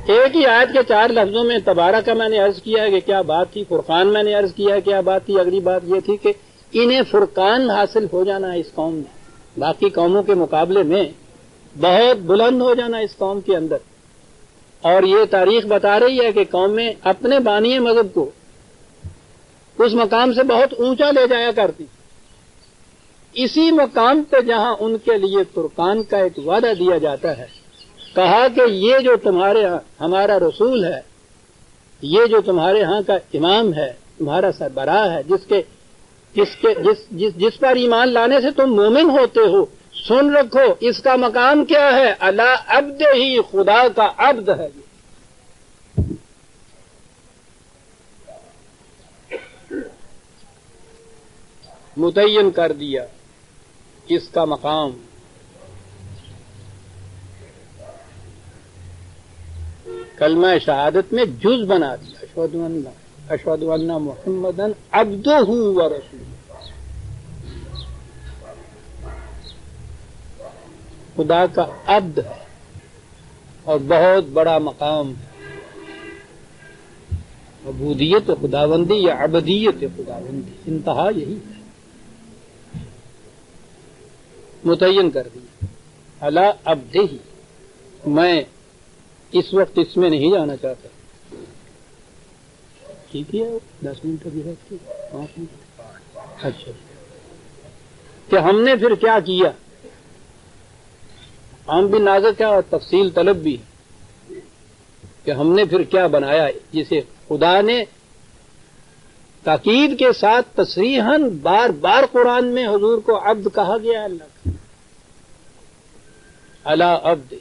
ایک ہی آیت کے 4 لفظوں میں تبارہ کا میں نے عرض کیا ہے کہ کیا بات تھی، فرقان میں نے عرض کیا ہے کیا بات تھی، اگلی بات یہ تھی کہ انہیں فرقان حاصل ہو جانا ہے اس قوم میں، باقی قوموں کے مقابلے میں بہت بلند ہو جانا اس قوم کے اندر، اور یہ تاریخ بتا رہی ہے کہ قومیں اپنے بانی مذہب کو اس مقام سے بہت اونچا لے جایا کرتی، اسی مقام پہ جہاں ان کے لیے فرقان کا ایک وعدہ دیا جاتا ہے، کہا کہ یہ جو تمہارے ہاں ہمارا رسول ہے، یہ جو تمہارے ہاں کا امام ہے، تمہارا سربراہ ہے، جس پر ایمان لانے سے تم مومن ہوتے ہو، سن رکھو اس کا مقام کیا ہے، اللہ عبد ہی، خدا کا عبد ہے۔ متعین کر دیا اس کا مقام، کلمہ شہادت میں جز بنا دیا، اشہد ان محمدا عبدہ و رسولہ، خدا کا عبد ہے اور بہت بڑا مقام ہے، عبودیت خداوندی یا عبدیت خداوندی، انتہا یہی ہے، متعین کر دیا علی عبدہ ہی۔ میں اس وقت اس میں نہیں جانا چاہتا، ٹھیک ہے 10 منٹ ابھی رکھتے 5 منٹ، اچھا کہ ہم نے پھر کیا کیا، ہم بھی نازک کیا اور تفصیل طلب بھی کہ ہم نے پھر کیا بنایا، جسے خدا نے تاکید کے ساتھ تصریحاً بار بار قرآن میں حضور کو عبد کہا گیا، اللہ کا علی عبد۔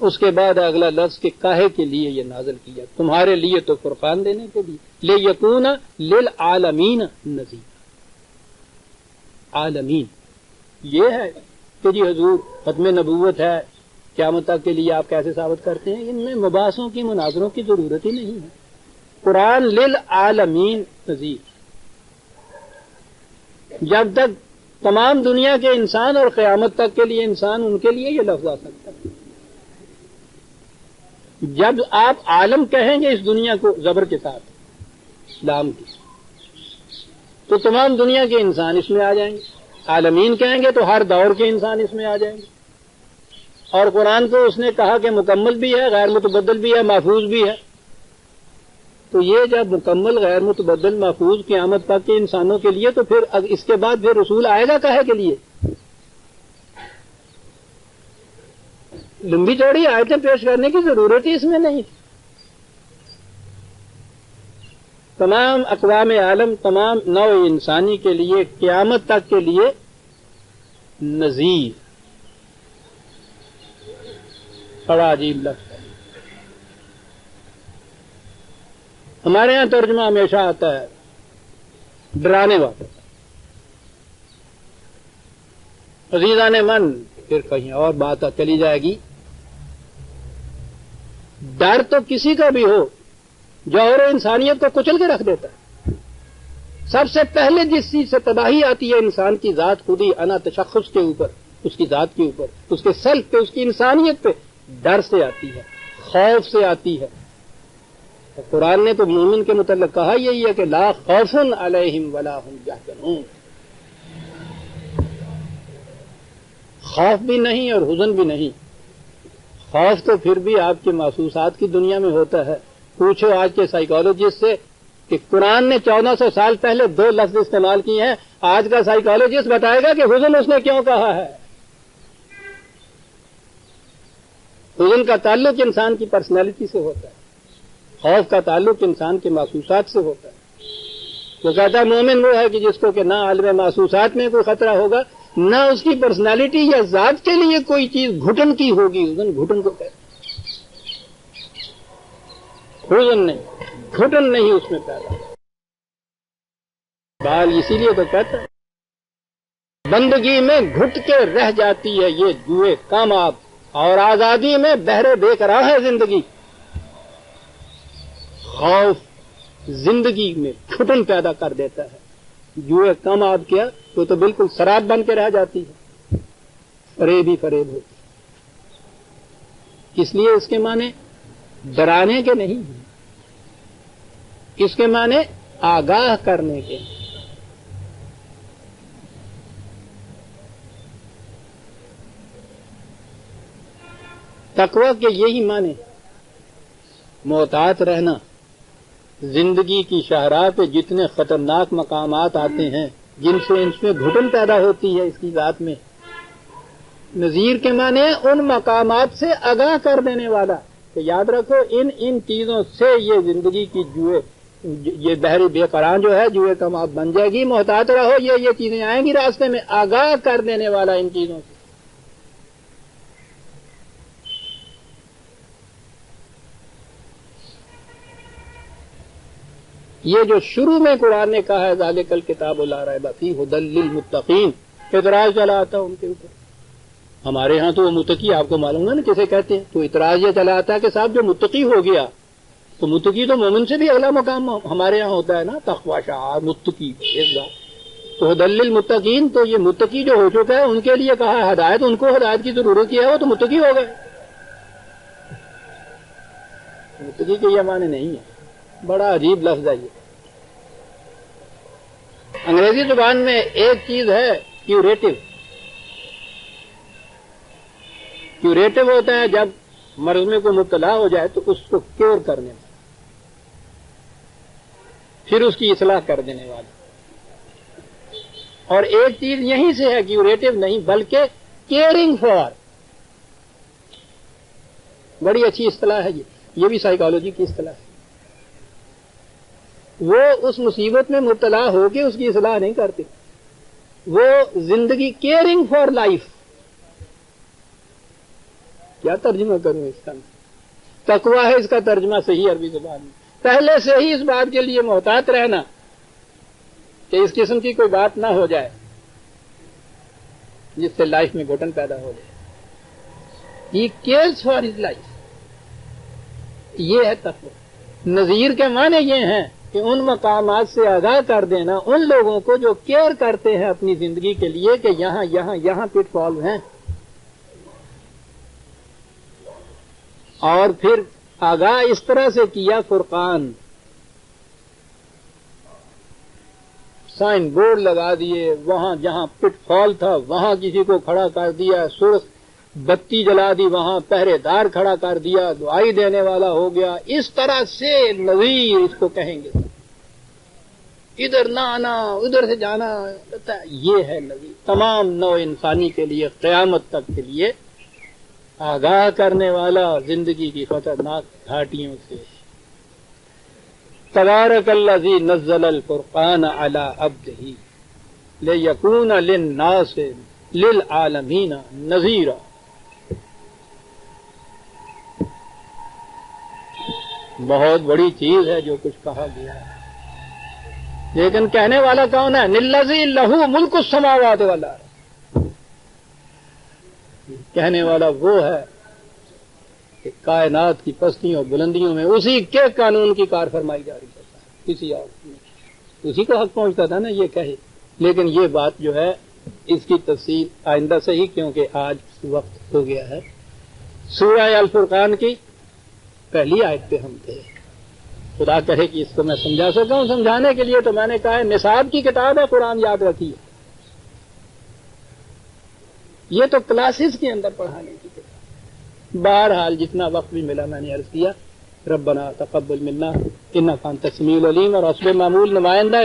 اس کے بعد اگلا لفظ کہ کاہے کے لیے یہ نازل کیا، تمہارے لیے تو فرقان دینے کے لیے، لیکون للعالمین نذیر، عالمین یہ ہے کہ جی حضور ختم نبوت ہے، قیامت تک کے لیے آپ کیسے ثابت کرتے ہیں، ان میں مباحثوں کی مناظروں کی ضرورت ہی نہیں ہے، قرآن للعالمین نذیر، جب تک تمام دنیا کے انسان اور قیامت تک کے لیے انسان، ان کے لیے یہ لفظ آ سکتا ہے۔ جب آپ عالم کہیں گے اس دنیا کو زبر کے ساتھ لام کی، تو تمام دنیا کے انسان اس میں آ جائیں گے، عالمین کہیں گے تو ہر دور کے انسان اس میں آ جائیں گے، اور قرآن کو اس نے کہا کہ مکمل بھی ہے، غیر متبدل بھی ہے، محفوظ بھی ہے، تو یہ جب مکمل غیر متبدل محفوظ قیامت تک کے انسانوں کے لیے، تو پھر اس کے بعد پھر رسول آئے گا کہے کے لیے، لمبی چوڑی آیتیں پیش کرنے کی ضرورت ہی اس میں نہیں تھی۔ تمام اقوام عالم، تمام نوع انسانی کے لیے قیامت تک کے لیے نذیر، بڑا عجیب لفظ ہے۔ ہمارے ہاں ترجمہ ہمیشہ آتا ہے ڈرانے والا، عزیزان من پھر کہیں اور بات چلی جائے گی۔ ڈر تو کسی کا بھی ہو جوہر انسانیت کو کچل کے رکھ دیتا ہے۔ سب سے پہلے جس چیز سے تباہی آتی ہے انسان کی ذات خودی انا تشخص کے اوپر، اس کی ذات کے اوپر، اس کے سیلف پہ، اس کی انسانیت پہ ڈر سے آتی ہے، خوف سے آتی ہے۔ قرآن نے تو مومن کے متعلق کہا یہی ہے کہ لا خوف علیہم ولا هم یحزنون، خوف بھی نہیں اور حزن بھی نہیں، خوف تو پھر بھی آپ کے محسوسات کی دنیا میں ہوتا ہے. پوچھو آج کے سائیکالوجسٹ سے کہ قرآن نے 1400 سال پہلے 2 لفظ استعمال کیے ہیں. آج کا سائیکالوجسٹ بتائے گا کہ حزن اس نے کیوں کہا ہے. حزن کا تعلق انسان کی پرسنالٹی سے ہوتا ہے. خوف کا تعلق انسان کے محسوسات سے ہوتا ہے. وہ کہتا ہے مومن وہ ہے کہ جس کو کہ نہ عالم محسوسات میں کوئی خطرہ ہوگا نہ اس کی پرسنالٹی یا ذات کے لیے کوئی چیز گھٹن کی ہوگی. حزن گھٹن کو کہتے حزن نہیں, گھٹن نہیں اس میں پیدا. بال اسی لیے تو کہتا ہے بندگی میں گھٹ کے رہ جاتی ہے یہ جوئے کامیاب اور آزادی میں بہرے بے قرار ہے زندگی. خوف زندگی میں گھٹن پیدا کر دیتا ہے. جوئے کامیاب کیا تو بالکل شراب بن کے رہ جاتی ہے, فریب ہی فریب ہوتی ہے. اس لیے اس کے معنی ڈرانے کے نہیں ہیں, اس کے معنی آگاہ کرنے کے. تقویٰ کے یہی معنی محتاط رہنا. زندگی کی شاہراہ پہ جتنے خطرناک مقامات آتے ہیں جن سے اس میں گھٹن پیدا ہوتی ہے اس کی ذات میں, نذیر کے معنی ان مقامات سے آگاہ کر دینے والا کہ یاد رکھو ان چیزوں سے یہ زندگی کی جوئے یہ بحری بے قرار جو ہے جوئے کم بن جائے گی. محتاط رہو, یہ چیزیں آئیں گی راستے میں. آگاہ کر دینے والا ان چیزوں سے. یہ جو شروع میں قرآن نے کہا ہے ذالک الکتاب لا ریب فیہ ھدی للمتقین, اعتراض چلا آتا ان کے اوپر. ہمارے ہاں تو وہ متقی آپ کو معلوم ہے نا کسے کہتے ہیں. تو اعتراض یہ چلا آتا ہے کہ صاحب جو متقی ہو گیا تو متقی تو مومن سے بھی اعلیٰ مقام ہمارے ہاں ہوتا ہے نا, تقویٰ شعار متقی ایک بات. تو ھدی للمتقین تو یہ متقی جو ہو چکا ہے ان کے لیے کہا ہے ہدایت, ان کو ہدایت کی ضرورت ہے, وہ تو متقی ہو گئے. متقی کے یہ معنی نہیں ہے. بڑا عجیب لفظ ہے یہ. انگریزی زبان میں ایک چیز ہے کیوریٹو. کیوریٹو ہوتا ہے جب مرض میں کوئی مبتلا ہو جائے تو اس کو کیور کرنے میں, پھر اس کی اصلاح کر دینے والا. اور ایک چیز یہیں سے ہے کیوریٹو نہیں بلکہ کیئرنگ فار. بڑی اچھی اصطلاح ہے یہ بھی سائیکالوجی کی اصطلاح ہے. وہ اس مصیبت میں مبتلا ہو کے اس کی اصلاح نہیں کرتے, وہ زندگی کیئرنگ فار لائف. کیا ترجمہ کروں اس کا؟ تقویٰ ہے اس کا ترجمہ صحیح عربی زبان میں. پہلے سے ہی اس بات کے لیے محتاط رہنا کہ اس قسم کی کوئی بات نہ ہو جائے جس سے لائف میں گھٹن پیدا ہو جائے. ہی کیئرز فار ہز لائف, یہ ہے تقویٰ. نذیر کے معنی یہ ہیں کہ ان مقامات سے آگاہ کر دینا ان لوگوں کو جو کیئر کرتے ہیں اپنی زندگی کے لیے کہ یہاں یہاں یہاں پٹ فال ہیں, اور پھر آگاہ اس طرح سے کیا. فرقان سائن بورڈ لگا دیے, وہاں جہاں پٹ فال تھا وہاں کسی کو کھڑا کر دیا, سرخ بتی جلا دی, وہاں پہرے دار کھڑا کر دیا, دعائی دینے والا ہو گیا. اس طرح سے نذیر اس کو کہیں گے. ادھر نہ آنا ادھر سے جانا, یہ ہے نذیر. تمام نوع انسانی کے لیے قیامت تک کے لیے آگاہ کرنے والا زندگی کی خطرناک گھاٹیوں سے. تبارک الذی نزل الفرقان علی عبدہ لیکون للناس للعالمین نذیرا. بہت بڑی چیز ہے جو کچھ کہا گیا ہے, لیکن کہنے والا کون ہے؟ للذی لہ ملک السماوات والارض. کہنے والا وہ ہے کہ کائنات کی پستیوں اور بلندیوں میں اسی کے قانون کی کار فرمائی جاری کرتا ہے, کسی اور اسی کو حق پہنچتا تھا نا یہ کہے. لیکن یہ بات جو ہے اس کی تفصیل آئندہ سے ہی, کیونکہ آج وقت ہو گیا ہے. سورہ الفرقان کی پہلی آیت پہ ہم تھے. خدا کہے کہ اس کو میں سمجھا سکا ہوں. سمجھانے کے لیے تو میں نے کہا ہے نصاب کی کتاب ہے قرآن, یاد رکھیے. یہ تو کلاسز کے اندر پڑھانے کی کتاب. بہرحال جتنا وقت بھی ملا میں نے عرض کیا ربنا تقبل منا انک انت السمیع العلیم، اور حسب معمول نمائندہ